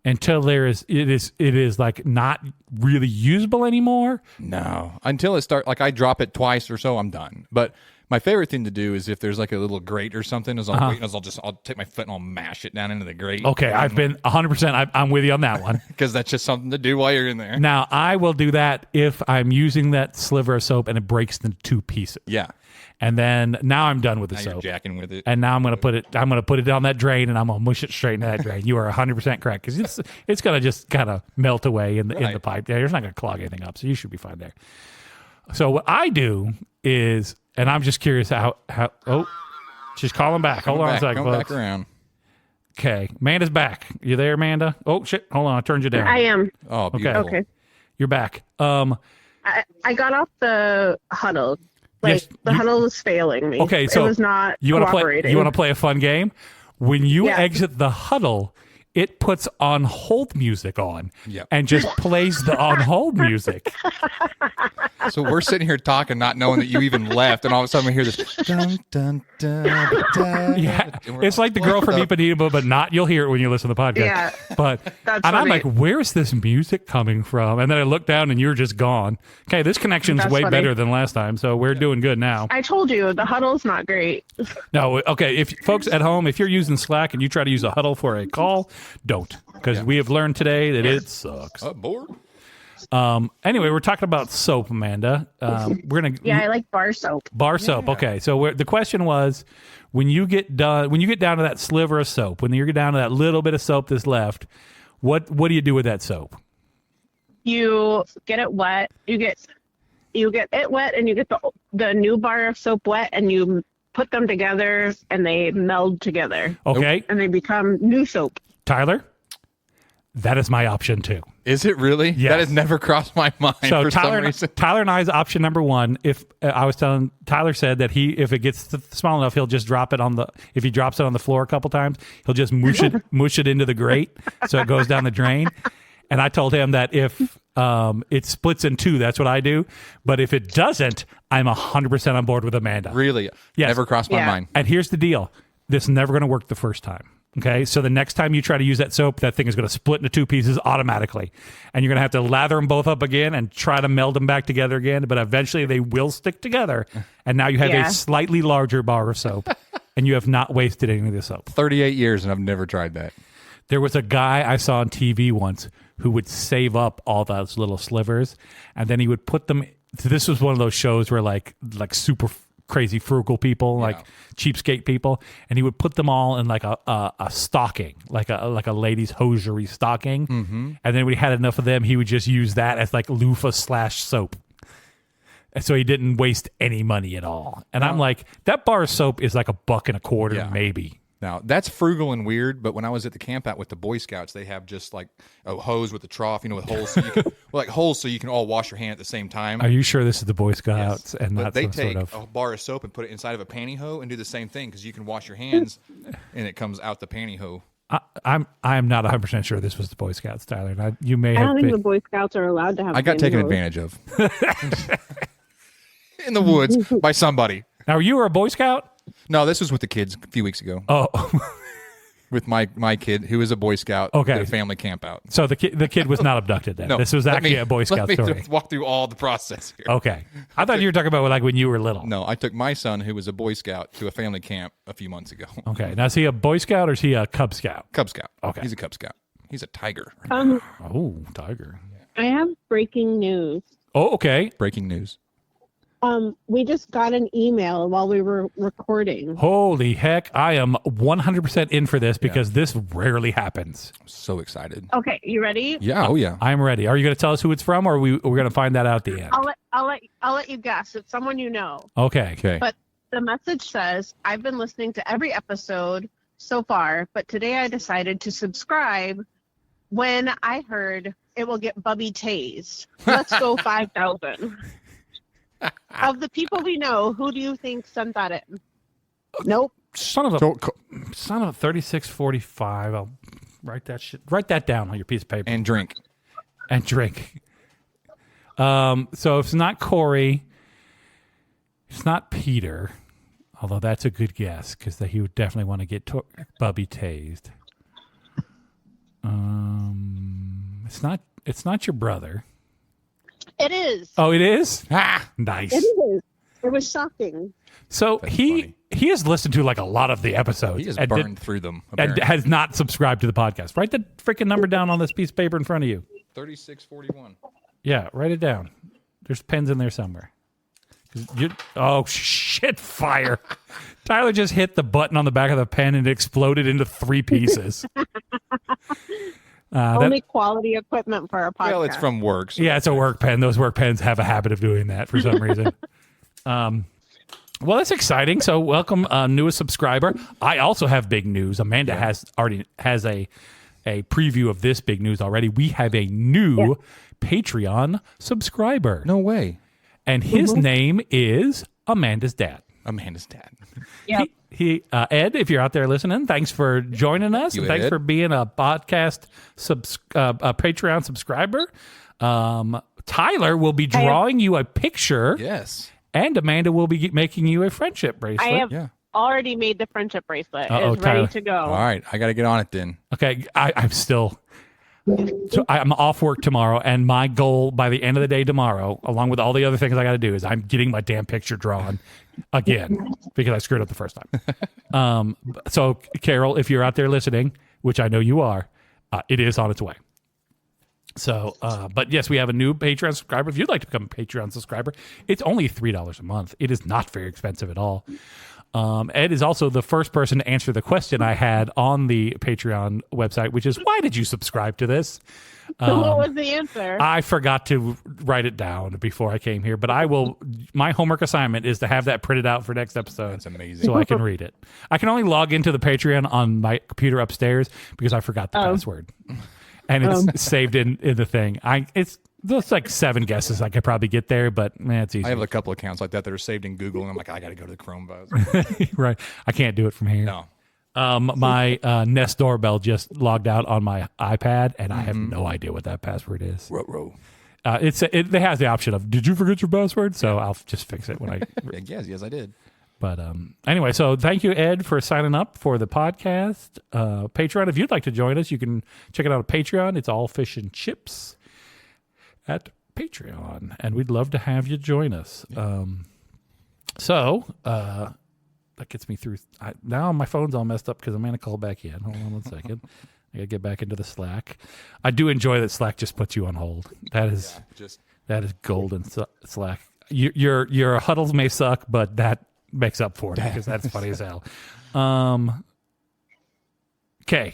until it is like not really usable anymore? No, until it starts. Like I drop it twice or so, I'm done. But my favorite thing to do is if there's like a little grate or something, as I'm waiting, I'll take my foot and I'll mash it down into the grate. Okay, I've been 100%. I'm with you on that one because that's just something to do while you're in there. Now I will do that if I'm using that sliver of soap and it breaks into two pieces. Yeah. And then now I'm done with the soap. You're jacking with it. And now I'm going to put it down that drain and I'm going to mush it straight into that drain. You are 100% correct because it's going to just kind of melt away in the pipe. Yeah, it's not going to clog anything up, so you should be fine there. So what I do is, and I'm just curious how she's calling back. Hold on a second, folks. Back around. Okay, Amanda's back. You there, Amanda? Oh shit! Hold on, I turned you down. I am. Oh, beautiful. Okay. You're back. I got off the huddle. The huddle was failing me. Okay, so it was not cooperating. You want to play a fun game? When you exit the huddle, it puts on hold music on and just plays the on hold music. So we're sitting here talking, not knowing that you even left, and all of a sudden we hear this. Dun, dun, dun, dun, yeah, it's like the girl from Ipanema, but not. You'll hear it when you listen to the podcast. Yeah, but I'm like, where's this music coming from? And then I look down, and you're just gone. Okay, this connection's way better than last time, so we're doing good now. I told you the huddle's not great. No, okay. If folks at home, if you're using Slack and you try to use a huddle for a call, don't, because we have learned today that it sucks. Bored. Anyway, we're talking about soap, Amanda. We're gonna. Yeah, I like bar soap. Bar soap. Okay, so the question was, when you get down to that sliver of soap, when you get down to that little bit of soap that's left, what do you do with that soap? You get it wet. You get it wet, and you get the new bar of soap wet, and you put them together, and they meld together. Okay, and they become new soap. Tyler, that is my option too. Is it really? Yes. That has never crossed my mind for some reason. Tyler and I's option number one. If I was telling Tyler said that if it gets small enough, he'll just drop it if he drops it on the floor a couple times, he'll just mush it into the grate so it goes down the drain. And I told him that if it splits in two, that's what I do. But if it doesn't, I'm 100% on board with Amanda. Really? Yes. Never crossed my mind. And here's the deal. This is never going to work the first time. Okay, so the next time you try to use that soap, that thing is going to split into two pieces automatically. And you're going to have to lather them both up again and try to meld them back together again. But eventually they will stick together. And now you have a slightly larger bar of soap. And you have not wasted any of the soap. 38 years and I've never tried that. There was a guy I saw on TV once who would save up all those little slivers. And then he would put them... This was one of those shows where like super crazy frugal people, like cheapskate people, and he would put them all in like a stocking, like a lady's hosiery stocking, and then when he had enough of them, he would just use that as like loofah / soap. And so he didn't waste any money at all. And I'm like, that bar of soap is like $1.25, maybe. Now, that's frugal and weird, but when I was at the camp out with the Boy Scouts, they have just like a hose with a trough, with holes, so you can, holes so you can all wash your hand at the same time. Are you sure this is the Boy Scouts? Yes. And but not they some take sort of... a bar of soap and put it inside of a pantyhose and do the same thing because you can wash your hands and it comes out the pantyhose. I'm not 100% sure this was the Boy Scouts, Tyler. And you may I have don't think been... the Boy Scouts are allowed to have. I got taken advantage of in the woods by somebody. Now, you were a Boy Scout? No, this was with the kids a few weeks ago. Oh. With my kid, who is a Boy Scout, at a family camp out. So the kid was not abducted then. No, this was actually a Boy Scout story. Let me walk through all the process here. Okay, I thought you were talking about like when you were little. No, I took my son, who was a Boy Scout, to a family camp a few months ago. Okay, now is he a Boy Scout or is he a Cub Scout? Cub Scout. Okay, he's a Cub Scout. He's a tiger. Oh, tiger. I have breaking news. Oh, okay. Breaking news. We just got an email while we were recording. Holy heck. I am 100% in for this because this rarely happens. I'm so excited. Okay, you ready? Yeah. Oh, yeah. I'm ready. Are you going to tell us who it's from or we're going to find that out at the end? I'll let you guess. It's someone you know. Okay. But the message says, I've been listening to every episode so far, but today I decided to subscribe when I heard it will get Bubby tased. Let's go 5,000. Of the people we know, who do you think sent that in? Nope. Son of a 3645. I'll write that down on your piece of paper. And drink. So if it's not Corey, it's not Peter, although that's a good guess because he would definitely want to get Bubby tased. It's not your brother. It is. Oh, it is? Ah, nice. It is. It was shocking. So he has listened to like a lot of the episodes. He has burned through them. And has not subscribed to the podcast. Write the freaking number down on this piece of paper in front of you. 3641. Yeah, write it down. There's pens in there somewhere. Oh, shit, fire. Tyler just hit the button on the back of the pen and it exploded into 3 pieces. Only quality equipment for our podcast. Well, it's from work. So yeah, it's a work pen. Those work pens have a habit of doing that for some reason. Well, that's exciting. So welcome, newest subscriber. I also have big news. Amanda has a preview of this big news already. We have a new Patreon subscriber. No way. And his name is Amanda's dad. Amanda's dad. Yep. Ed, if you're out there listening, thanks for joining us. And thanks for being a podcast a Patreon subscriber. Tyler will be drawing you a picture. Yes. And Amanda will be making you a friendship bracelet. I have already made the friendship bracelet. Uh-oh, It's ready Tyler. to go. All right. I got to get on it then. Okay. I'm still... So I'm off work tomorrow, and my goal by the end of the day tomorrow, along with all the other things I got to do, is I'm getting my damn picture drawn again because I screwed up the first time. So, Carol, if you're out there listening, which I know you are, it is on its way. So, but yes, we have a new Patreon subscriber. If you'd like to become a Patreon subscriber, it's only $3 a month. It is not very expensive at all. Ed is also the first person to answer the question I had on the Patreon website, which is, why did you subscribe to this? What was the answer? I forgot to write it down before I came here, but my homework assignment is to have that printed out for next episode. That's amazing. So I can read it. I can only log into the Patreon on my computer upstairs because I forgot the password. And it's saved in the thing. There's like 7 guesses I could probably get there, but it's easy. I have a couple accounts like that are saved in Google, and I'm like, I got to go to the Chrome browser. Right. I can't do it from here. No. My Nest doorbell just logged out on my iPad, and I have no idea what that password is. Ruh-roh. It has the option of, did you forget your password? So I'll just fix it when I... Yes, I did. But anyway, so thank you, Ed, for signing up for the podcast. Patreon, if you'd like to join us, you can check it out at Patreon. It's all fish and chips at Patreon, and we'd love to have you join us. So that gets me through. Now my phone's all messed up because Amanda called back in. Hold on one second. I gotta get back into the Slack. I do enjoy that Slack just puts you on hold. That is golden Slack. Your huddles may suck, but that makes up for it because that's funny as hell. Okay.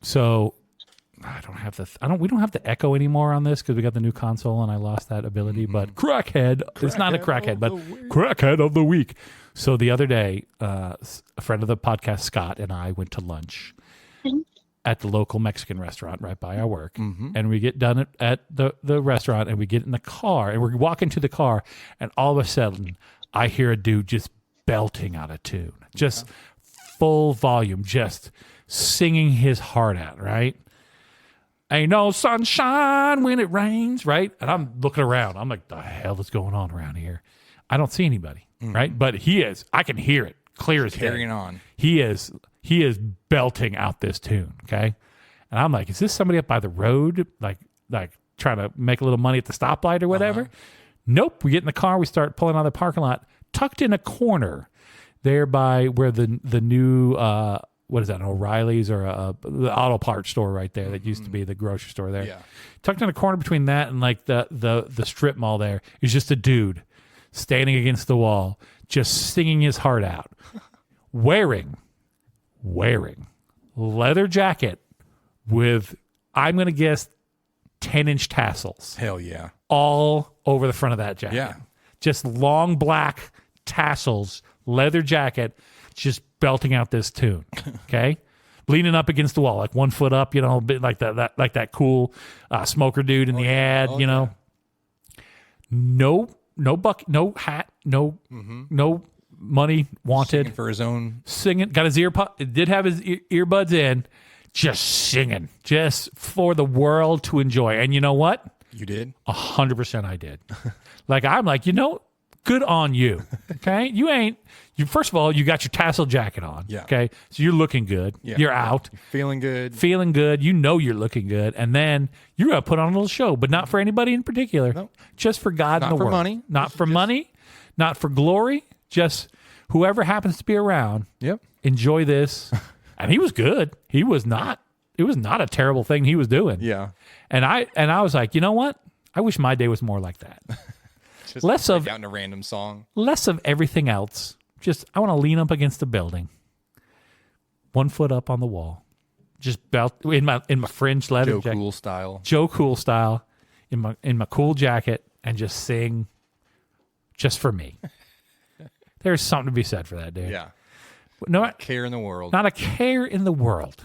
So we don't have the echo anymore on this because we got the new console and I lost that ability. But crackhead, it's not a crackhead, but crackhead of the week. So the other day, a friend of the podcast, Scott, and I went to lunch at the local Mexican restaurant right by our work. And we get done at the restaurant and we get in the car and we're walking to the car and all of a sudden I hear a dude just belting out a tune, just full volume, just singing his heart out, right? Ain't no sunshine when it rains, right? And I'm looking around. I'm like, the hell is going on around here? I don't see anybody, right? But he is. I can hear it clear as day. Carrying on. He is belting out this tune, okay? And I'm like, is this somebody up by the road, like trying to make a little money at the stoplight or whatever? Nope. We get in the car. We start pulling out of the parking lot, tucked in a corner there by where the new what is that, an O'Reilly's or the auto parts store right there that used to be the grocery store there. Yeah. Tucked in a corner between that and like the strip mall there is just a dude standing against the wall, just singing his heart out, wearing leather jacket with, I'm going to guess, 10-inch tassels. Hell yeah. All over the front of that jacket. Yeah. Just long black tassels, leather jacket, just belting out this tune. Okay? Leaning up against the wall, like 1 foot up, you know, a bit like that cool smoker dude in the ad, you know. No hat, no money wanted. Singing for his own. Singing, got his did have his earbuds in, just singing, just for the world to enjoy. And you know what? You did? 100% I did. Like, I'm like, good on you. Okay? First of all, you got your tassel jacket on. Yeah. Okay? So you're looking good. Yeah. You're out. Feeling good. Feeling good. You know you're looking good. And then you're going to put on a little show, but not for anybody in particular. Nope. Just for God and the world. Money. Not for money. Not for glory. Just whoever happens to be around. Yep. Enjoy this. And he was good. It was not a terrible thing he was doing. Yeah. And I was like, you know what? I wish my day was more like that. Just less of out in a random song. Less of everything else. Just I want to lean up against a building. 1 foot up on the wall. Just belt in my fringe leather jacket. Joe Cool style. In my cool jacket and just sing just for me. There's something to be said for that, dude. Yeah. No not a care in the world. Not a care in the world.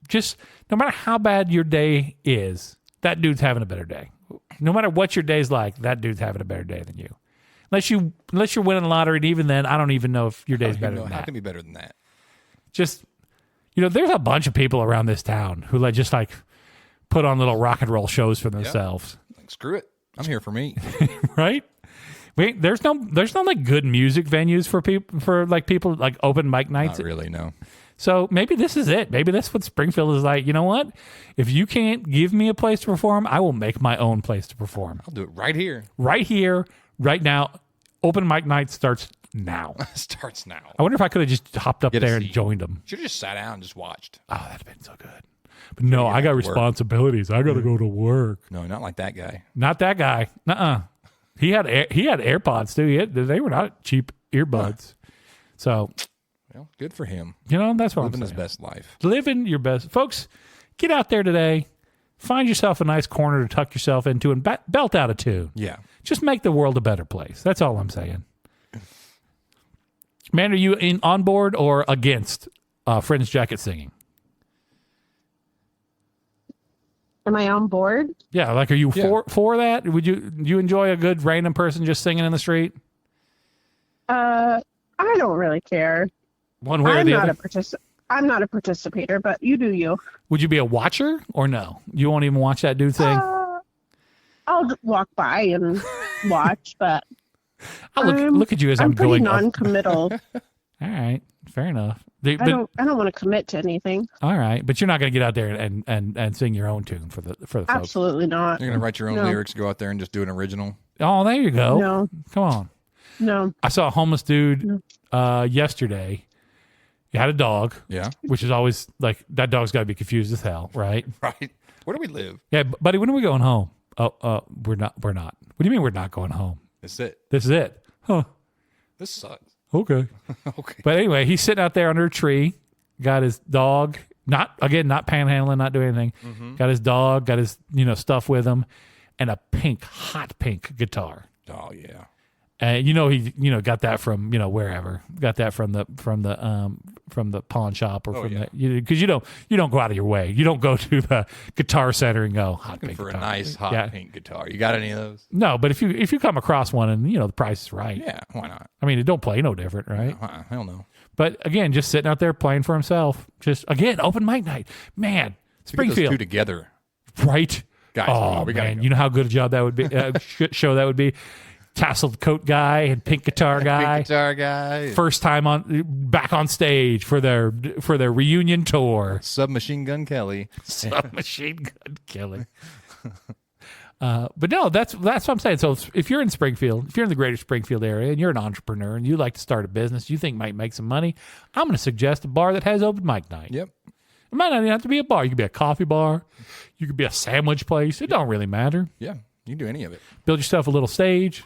Just no matter how bad your day is, that dude's having a better day. No matter what your day's like, that dude's having a better day than you. Unless you're winning the lottery, and even then, I don't even know if your day's better than that. How can it be better than that? Just, there's a bunch of people around this town who just put on little rock and roll shows for themselves. Yep. Like, screw it. I'm here for me. Right? Wait, there's no like good music venues for people like open mic nights. Not really, no. So maybe this is it. Maybe that's what Springfield is like. You know what? If you can't give me a place to perform, I will make my own place to perform. I'll do it right here. Right here, right now. Open mic night starts now. Starts now. I wonder if I could have just hopped up there and joined them. Should have just sat down and just watched. Oh, that'd have been so good. But no, I got responsibilities. I got to go to work. No, not like that guy. Not that guy. Nuh-uh. He had AirPods too. They were not cheap earbuds. So, well, good for him. That's what living I'm saying. His best life. Living your best, folks. Get out there today. Find yourself a nice corner to tuck yourself into and belt out a tune. Yeah. Just make the world a better place. That's all I'm saying. Man, are you on board or against Fringe Jacket singing? Am I on board? Yeah, are you for that? Would you enjoy a good random person just singing in the street? I don't really care. One way or the other? I'm not a participator, but you do you. Would you be a watcher or no? You won't even watch that dude sing? I'll walk by and watch, but I'll look at you as I'm pretty going. Non-committal. All right, fair enough. I don't want to commit to anything. All right, but you're not going to get out there and sing your own tune for the folks. Absolutely not. You're going to write your own lyrics, go out there and just do an original. Oh, there you go. No, come on. No, I saw a homeless dude yesterday. He had a dog. Yeah, which is always like that dog's got to be confused as hell, right? Right. Where do we live? Yeah, buddy. When are we going home? Oh, we're not. What do you mean we're not going home? This is it. This is it. Huh. This sucks. Okay. Okay. But anyway, he's sitting out there under a tree, got his dog, not panhandling, not doing anything. Mm-hmm. Got his dog, got his, stuff with him, and a hot pink guitar. Oh yeah. And he got that from wherever, got that from the pawn shop or because you don't go out of your way. You don't go to the Guitar Center and go hot pink for guitar. A nice hot pink guitar. You got any of those? No, but if you come across one and the price is right, yeah, why not? I mean, it don't play no different, right? Hell no. But again, just sitting out there playing for himself. Just again, open mic night, man. Springfield, those two together, right? Guys, oh man, go. You know how good a job that would be. Show that would be. Tasseled coat guy and pink guitar guy. First time back on stage for their reunion tour. Submachine Gun Kelly. Submachine Gun Kelly. But no, that's what I'm saying. So if you're in Springfield, if you're in the greater Springfield area and you're an entrepreneur and you like to start a business you think might make some money, I'm going to suggest a bar that has open mic night. Yep. It might not even have to be a bar. You could be a coffee bar. You could be a sandwich place. It don't really matter. Yeah, you can do any of it. Build yourself a little stage.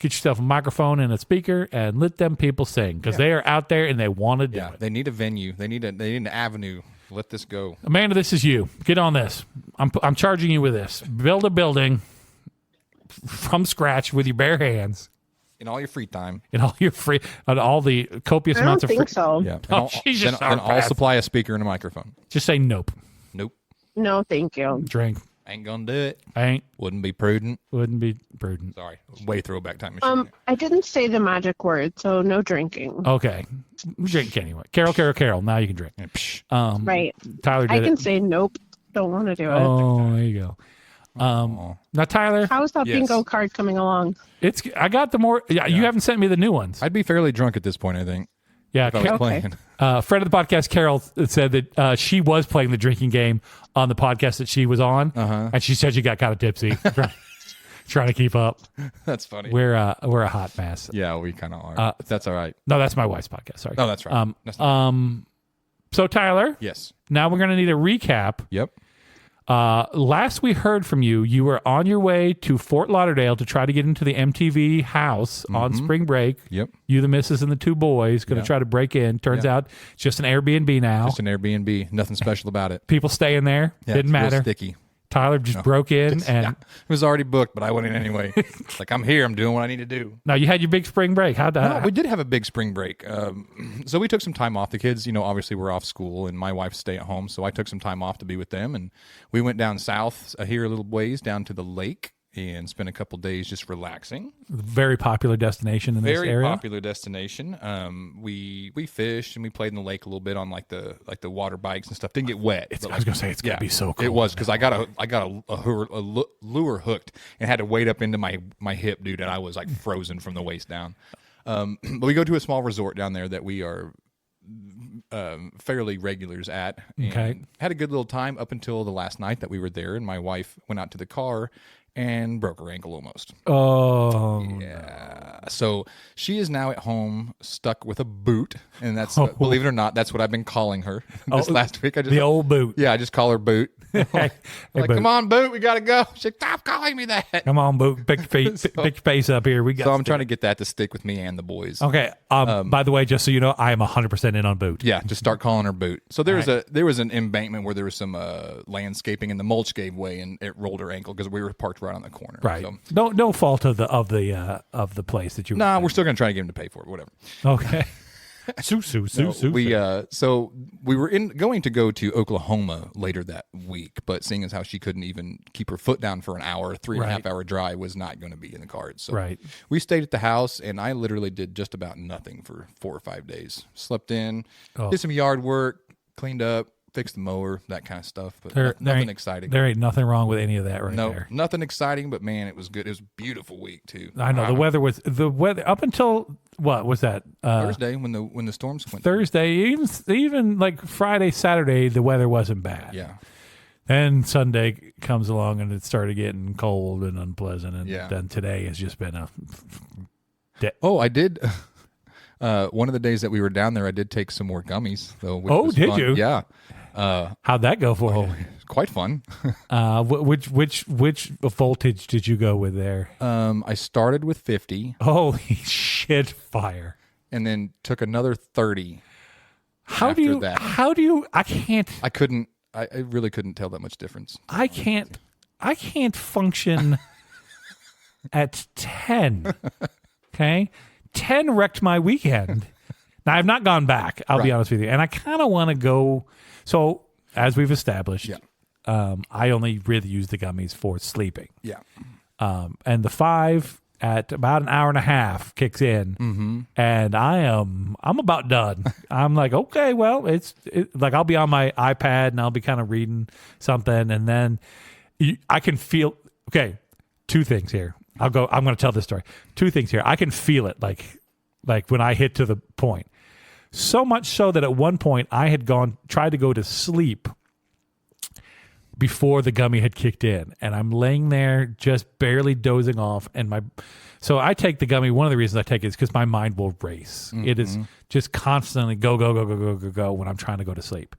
Get yourself a microphone and a speaker and let them people sing because they are out there and they want to do it. They need a venue. They need an avenue. Let this go. Amanda, this is you. Get on this. I'm charging you with this. Build a building from scratch with your bare hands. In all your free time. In all your free, all the copious amounts of free. I don't think so. Yeah. Then I'll supply a speaker and a microphone. Just say nope. Nope. No, thank you. Drink. Ain't gonna do it. Ain't. Wouldn't be prudent. Sorry. Way throwback time machine. I didn't say the magic word, so no drinking. Okay. Drink anyway. Carol. Now you can drink. Right. Tyler did I can say nope. Don't want to do it. Oh, there you go. Now, Tyler. How's that bingo card coming along? I got the more. Yeah, you haven't sent me the new ones. I'd be fairly drunk at this point, I think. Yeah, if I was playing. Friend of the podcast, Carol, said that she was playing the drinking game on the podcast that she was on, and she said she got kind of tipsy, trying to keep up. That's funny. We're a hot mess. Yeah, we kind of are. That's all right. No, that's my wife's podcast. Sorry. Oh, that's right. So Tyler, yes. Now we're going to need a recap. Yep. Last we heard from you, you were on your way to Fort Lauderdale to try to get into the MTV house on spring break. Yep. You, the missus, and the two boys going to try to break in. Turns out it's just an Airbnb now. Just an Airbnb. Nothing special about it. People staying there. Yeah, Didn't matter. Real sticky. Tyler just broke in and it was already booked, but I went in anyway. Like, I'm here. I'm doing what I need to do. Now, you had your big spring break. We did have a big spring break. So we took some time off. The kids, obviously we're off school, and my wife stay at home. So I took some time off to be with them, and we went down south here a little ways down to the lake and spent a couple days just relaxing. Very popular destination in this area. Very popular destination. We fished and we played in the lake a little bit on like the water bikes and stuff. Didn't get wet. I was gonna say it's gonna be so cool. It was because I got a lure hooked and had to wade up into my hip, dude, and I was like frozen from the waist down. But we go to a small resort down there that we are fairly regulars at. And had a good little time up until the last night that we were there, and my wife went out to the car and broke her ankle almost. Oh, yeah. So she is now at home stuck with a boot, and that's believe it or not, that's what I've been calling her this last week. The old boot. Yeah, I just call her Boot. Hey, like, Boot. Come on, Boot, we gotta go. She said, stop calling me that. Come on, Boot, pick your face up here. So I'm trying to get that to stick with me and the boys. Okay. By the way, just so you know, I am 100% in on Boot. Yeah, just start calling her Boot. So there was an embankment where there was some landscaping, and the mulch gave way, and it rolled her ankle because we were parked right on the corner. Right. So, no fault of the place that you. Nah, we're still gonna try to get him to pay for it. Whatever. Okay. So we were going to go to Oklahoma later that week, but seeing as how she couldn't even keep her foot down for an hour, 3.5 hour drive was not going to be in the cards. So we stayed at the house, and I literally did just about nothing for 4 or 5 days. Slept in, did some yard work, cleaned up, fixed the mower, that kind of stuff, but nothing exciting. There ain't nothing wrong with any of that there. No, nothing exciting, but man, it was good. It was a beautiful week too. I know the weather up until what was that? Thursday when the storms went. Thursday, even like Friday, Saturday, the weather wasn't bad. Yeah. Then Sunday comes along and it started getting cold and unpleasant, and then today has just been a. I did. One of the days that we were down there, I did take some more gummies, though. Oh, did you? Yeah. How'd that go for you? Quite fun. Which voltage did you go with there? I started with 50. Holy shit, fire. And then took another 30. How do you, I really couldn't tell that much difference. I can't function at 10. Okay? 10 wrecked my weekend. Now, I've not gone back, I'll be honest with you. And I kind of want to go. So, as we've established, I only really use the gummies for sleeping. Yeah. And the 5 at about an hour and a half kicks in, and I'm about done. I'm like, okay, well, like I'll be on my iPad and I'll be kind of reading something, and then I can feel. Okay, 2 things here. I'm going to tell this story. 2 things here. I can feel it, like when I hit to the point. So much so that at one point I had tried to go to sleep before the gummy had kicked in, and I'm laying there just barely dozing off, so I take the gummy. One of the reasons I take it is because my mind will race. It is just constantly go when I'm trying to go to sleep,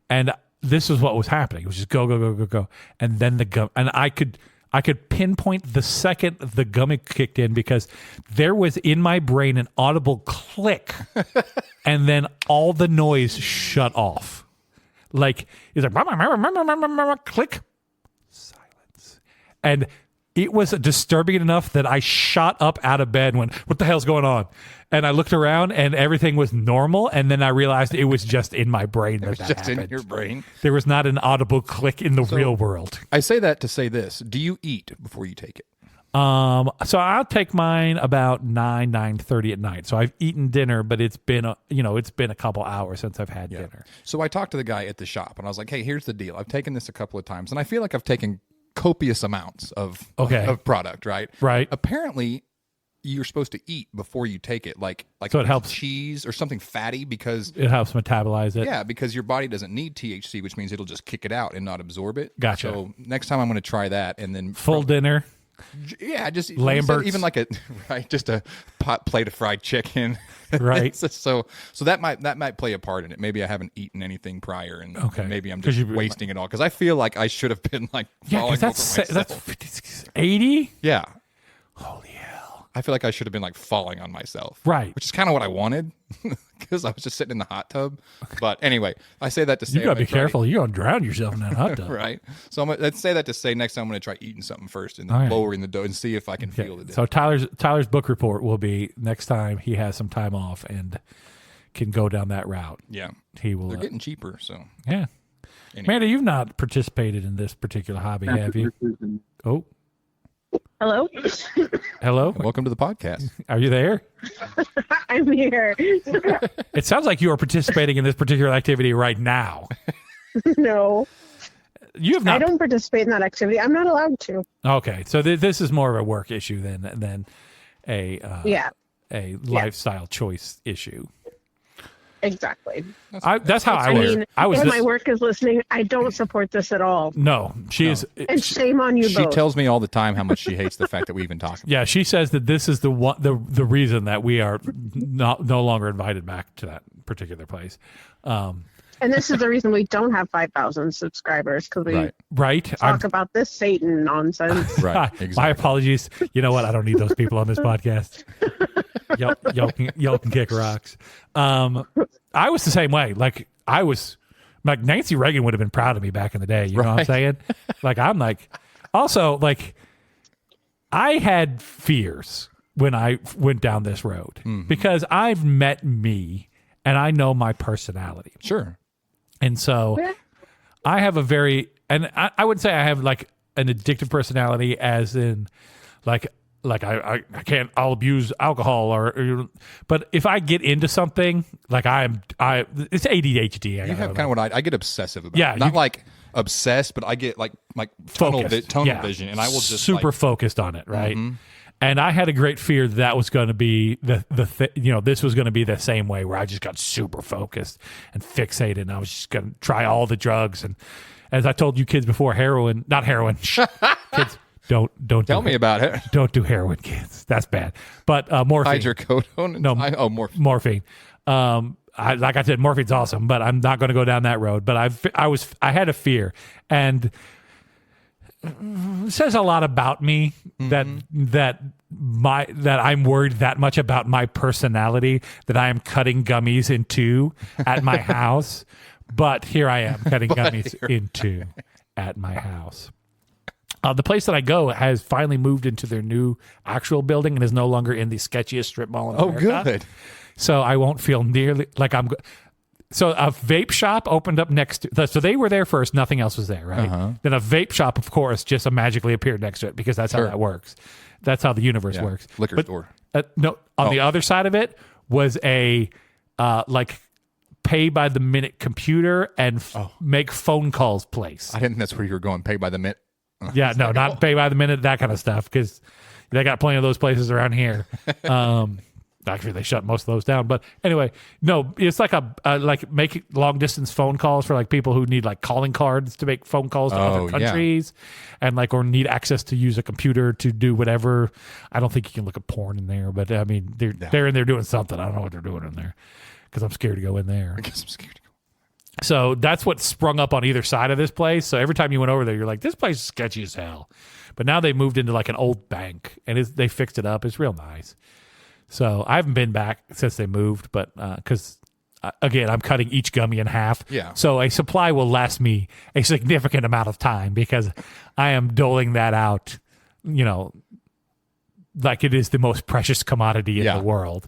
and this is what was happening. It was just go, and then the gum, and I could pinpoint the second the gummy kicked in because there was in my brain an audible click, and then all the noise shut off. Like, it's like, click, silence. And it was disturbing enough that I shot up out of bed and went, what the hell's going on? And I looked around and everything was normal. And then I realized it was just in my brain. It was just happened. In your brain. There was not an audible click in the real world. I say that to say this. Do you eat before you take it? So I'll take mine about 9:30 at night. So I've eaten dinner, but it's been a couple hours since I've had dinner. So I talked to the guy at the shop and I was like, hey, here's the deal. I've taken this a couple of times and I feel like I've taken copious amounts of product, right? Right. Apparently you're supposed to eat before you take it, like so it helps cheese or something fatty because it helps metabolize it. Yeah, because your body doesn't need THC, which means it'll just kick it out and not absorb it. Gotcha. So next time I'm going to try that and then full dinner. Yeah, just Lambert's. even like just a plate of fried chicken, right? so that might play a part in it. Maybe I haven't eaten anything prior, and maybe I'm just wasting it all because I feel like I should have been like falling over myself. That's 80. Yeah, holy hell! I feel like I should have been like falling on myself, right? Which is kind of what I wanted because I was just sitting in the hot tub. But anyway, I say that to say you gotta be careful. You're gonna drown yourself in that hot tub, right? So let's say that to say next time I'm gonna try eating something first and then lowering the dose and see if I can feel it. So Tyler's book report will be next time he has some time off and can go down that route. Yeah, he will. They're getting cheaper, so yeah. Anyway. Amanda, you've not participated in this particular hobby, have you? Oh. Hello? Hello? Welcome to the podcast. Are you there? I'm here. It sounds like you are participating in this particular activity right now. No. You have not. I don't participate in that activity. I'm not allowed to. Okay. So this is more of a work issue than a lifestyle choice issue. Exactly. That's how I was. If my work is listening, I don't support this at all. No, she is. And shame on you both. She tells me all the time how much she hates the fact that we even talk about it. Yeah, she says that this is the reason that we are no longer invited back to that particular place. And this is the reason we don't have 5,000 subscribers because we talk about this Satan nonsense. Right. Exactly. My apologies. You know what? I don't need those people on this podcast. Y'all can kick rocks. I was the same way. Like Nancy Reagan would have been proud of me back in the day. You know what I'm saying? I had fears when I went down this road because I've met me and I know my personality. Sure. And so I have I would say I have like an addictive personality as in I'll abuse alcohol but if I get into something it's ADHD. You have kind of what I get obsessive about. Yeah. Not like obsessed, but I get like tunnel vision and I will just super focused on it. Right. Mm-hmm. And I had a great fear that was going to be this was going to be the same way where I just got super focused and fixated and I was just going to try all the drugs. And as I told you kids before, not heroin, kids, Don't tell me about it. Don't do heroin, kids. That's bad. But morphine. Hydrocodone. No, morphine. Morphine. Like I said, morphine's awesome, but I'm not going to go down that road. But I had a fear, and it says a lot about me that I'm worried that much about my personality that I am cutting gummies in two at my house. But here I am cutting gummies in two at my house. The place that I go has finally moved into their new actual building and is no longer in the sketchiest strip mall in America. Good. So I won't feel nearly like I'm. So a vape shop opened up next to. So they were there first. Nothing else was there, right? Uh-huh. Then a vape shop, of course, just magically appeared next to it because that's how that works. That's how the universe works. Liquor store. No, on the other side of it was a like pay by the minute computer and make phone calls place. I didn't think that's where you were going. Pay by the minute. Yeah, no, not pay by the minute. That kind of stuff because they got plenty of those places around here. Actually, they shut most of those down. But anyway, no, it's like like make long distance phone calls for like people who need like calling cards to make phone calls to other countries, and like or need access to use a computer to do whatever. I don't think you can look at porn in there, but I mean they're in there doing something. I don't know what they're doing in there because I'm scared to go in there. I guess I'm scared to go. So that's what sprung up on either side of this place. So every time you went over there, you're like, this place is sketchy as hell. But now they moved into like an old bank, and they fixed it up. It's real nice. So I haven't been back since they moved, but because, again, I'm cutting each gummy in half. Yeah. So a supply will last me a significant amount of time because I am doling that out, like it is the most precious commodity in the world.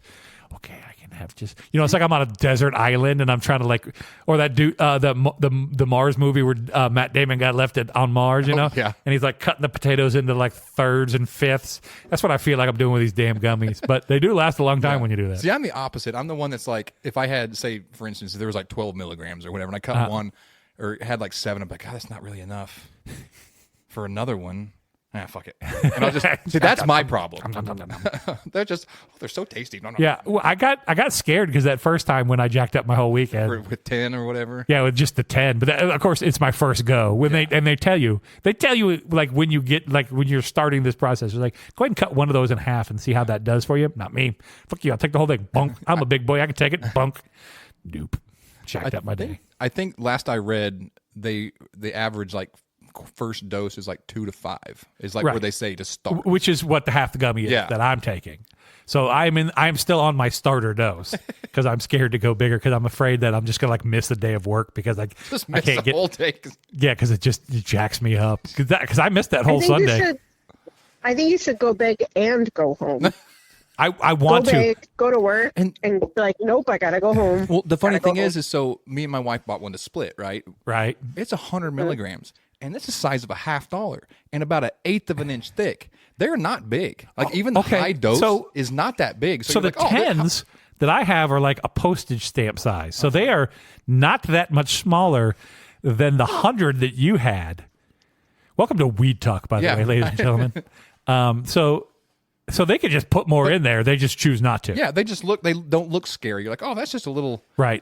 Okay, I can have just, it's like I'm on a desert island and I'm trying to or that dude, the Mars movie where Matt Damon got left on Mars, yeah. And he's like cutting the potatoes into like thirds and fifths. That's what I feel like I'm doing with these damn gummies. But they do last a long time when you do that. See, I'm the opposite. I'm the one that's like, if I had, say, for instance, if there was like 12 milligrams or whatever, and I cut one or had like 7, I'm like, God, that's not really enough for another one. Fuck it. And I'll just see. That's my problem. They're so tasty. Yeah, well, I got scared because that first time when I jacked up my whole weekend with 10 or whatever. Yeah, with just the 10. But of course, it's my first go. When they tell you like when you get like when you're starting this process, they're like, go ahead and cut one of those in half and see how that does for you. Not me. Fuck you. I'll take the whole thing. Bunk. I'm a big boy. I can take it. Bunk. Nope. Jacked up my day. I think last I read, they average like. First dose is like 2 to 5 is like where they say to start, which is what the half the gummy is that I'm taking. So I'm still on my starter dose because I'm scared to go bigger because I'm afraid that I'm just gonna like miss a day of work because I can't get whole day. Yeah, because it jacks me up because I missed that whole Sunday. I think you should go big and go home. I want go big, to go to work and be like, nope, I gotta go home. Well, the funny thing is so me and my wife bought one to split, right? Right. It's 100 milligrams. And it's the size of a $0.50 and about 1/8 of an inch thick. They're not big. Like even the high dose is not that big. So the 10s that I have are like a postage stamp size. So they are not that much smaller than the 100 that you had. Welcome to Weed Talk, by the way, ladies and gentlemen. So they could just put more in there. They just choose not to. Yeah, they don't look scary. You're like, oh, that's just a little. Right.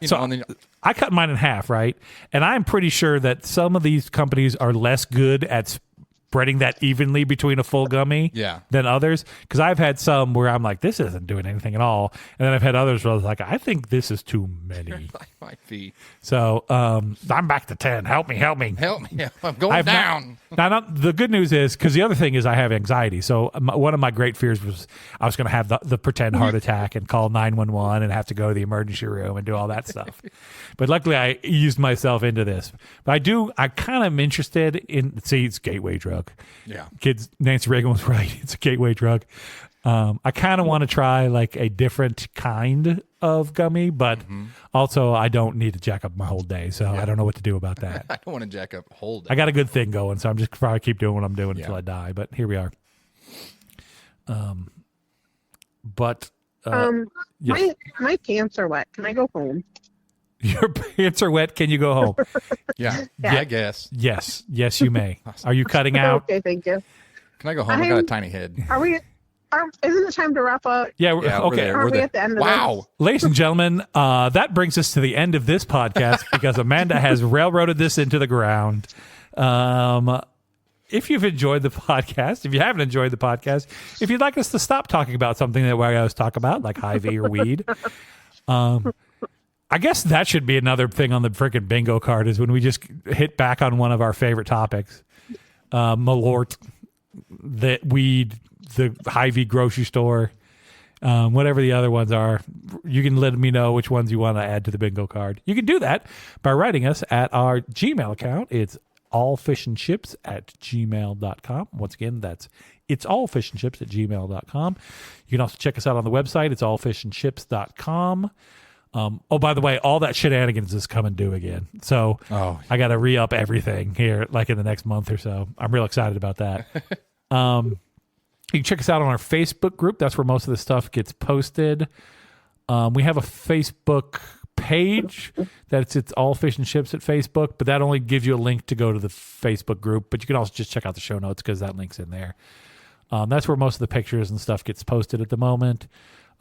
I cut mine in half, right? And I'm pretty sure that some of these companies are less good at spreading that evenly between a full gummy than others. Because I've had some where I'm like, this isn't doing anything at all. And then I've had others where I was like, I think this is too many. Might be. So I'm back to 10. Help me. Help me. Yeah, I'm going down. Now, the good news is, because the other thing is I have anxiety. So one of my great fears was I was going to have the pretend heart attack and call 911 and have to go to the emergency room and do all that stuff. But luckily I eased myself into this. But I kind of am interested in, it's gateway drug. Yeah. Kids, Nancy Reagan was right. It's a gateway drug. I kind of want to try like a different kind of gummy, but also I don't need to jack up my whole day, so I don't know what to do about that. I don't want to jack up a whole day. I got a good thing going, so I'm just probably keep doing what I'm doing until I die, but here we are. Yes. My pants are wet. Can I go home? Your pants are wet. Can you go home? Yeah, I guess. Yes, you may. Are you cutting out? Okay, thank you. Can I go home? I got a tiny head. Isn't it time to wrap up? Yeah, okay. Are we at the end of this? Ladies and gentlemen, that brings us to the end of this podcast because Amanda has railroaded this into the ground. if you've enjoyed the podcast, if you haven't enjoyed the podcast, if you'd like us to stop talking about something that we always talk about, like Hy-Vee or weed, I guess that should be another thing on the freaking bingo card is when we just hit back on one of our favorite topics. Malort, the weed, the Hy-Vee grocery store, whatever the other ones are. You can let me know which ones you want to add to the bingo card. You can do that by writing us at our Gmail account. It's allfishandchips@gmail.com. Once again, that's it's allfishandchips@gmail.com. You can also check us out on the website. It's allfishandchips.com. By the way, all that shenanigans is coming due again. So I got to re-up everything here like in the next month or so. I'm real excited about that. You can check us out on our Facebook group. That's where most of the stuff gets posted. We have a Facebook page that's it's All Fish and Chips at Facebook, but that only gives you a link to go to the Facebook group. But you can also just check out the show notes because that link's in there. That's where most of the pictures and stuff gets posted at the moment.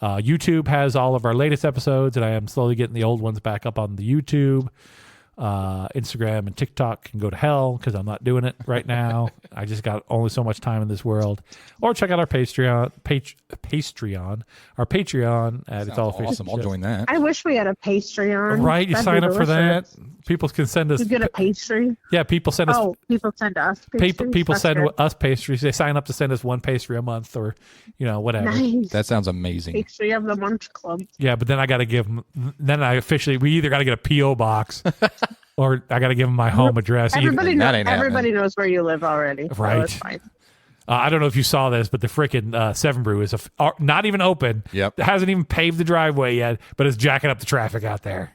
YouTube has all of our latest episodes, and I am slowly getting the old ones back up on the YouTube. Instagram and TikTok can go to hell because I'm not doing it right now. I just got only so much time in this world. Or check out our Patreon at It's All Fish. Awesome. I'll join that. I wish we had a Patreon. Right, you sign up for that. People can send us. You get a pastry. Yeah, people send us. Oh, people send us. People send us pastries. They sign up to send us one pastry a month, or whatever. Nice. That sounds amazing. Pastry of the month club. Yeah, but then I got to give them. Then we either got to get a PO box, or I got to give them my home address. Everybody knows where you live already. Right. So it's fine. I don't know if you saw this, but the freaking Seven Brew is not even open. Yep. It hasn't even paved the driveway yet, but it's jacking up the traffic out there.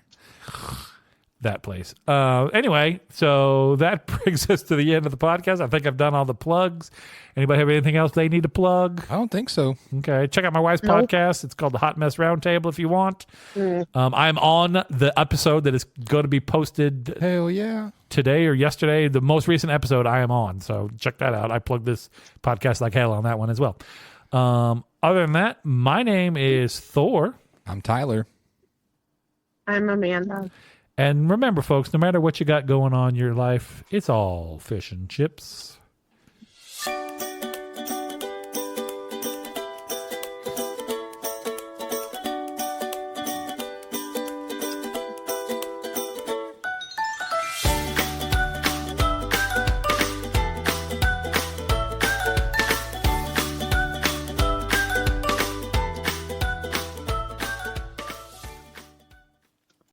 That place. Anyway, so that brings us to the end of the podcast. I think I've done all the plugs. Anybody have anything else they need to plug? I don't think so. Okay. Check out my wife's podcast. It's called The Hot Mess Roundtable if you want. I'm on the episode that is going to be posted. Hell yeah. Today or yesterday, the most recent episode I am on. So check that out. I plug this podcast like hell on that one as well. Other than that, my name is Thor. I'm Tyler. I'm Amanda. And remember, folks, no matter what you got going on in your life, it's all fish and chips.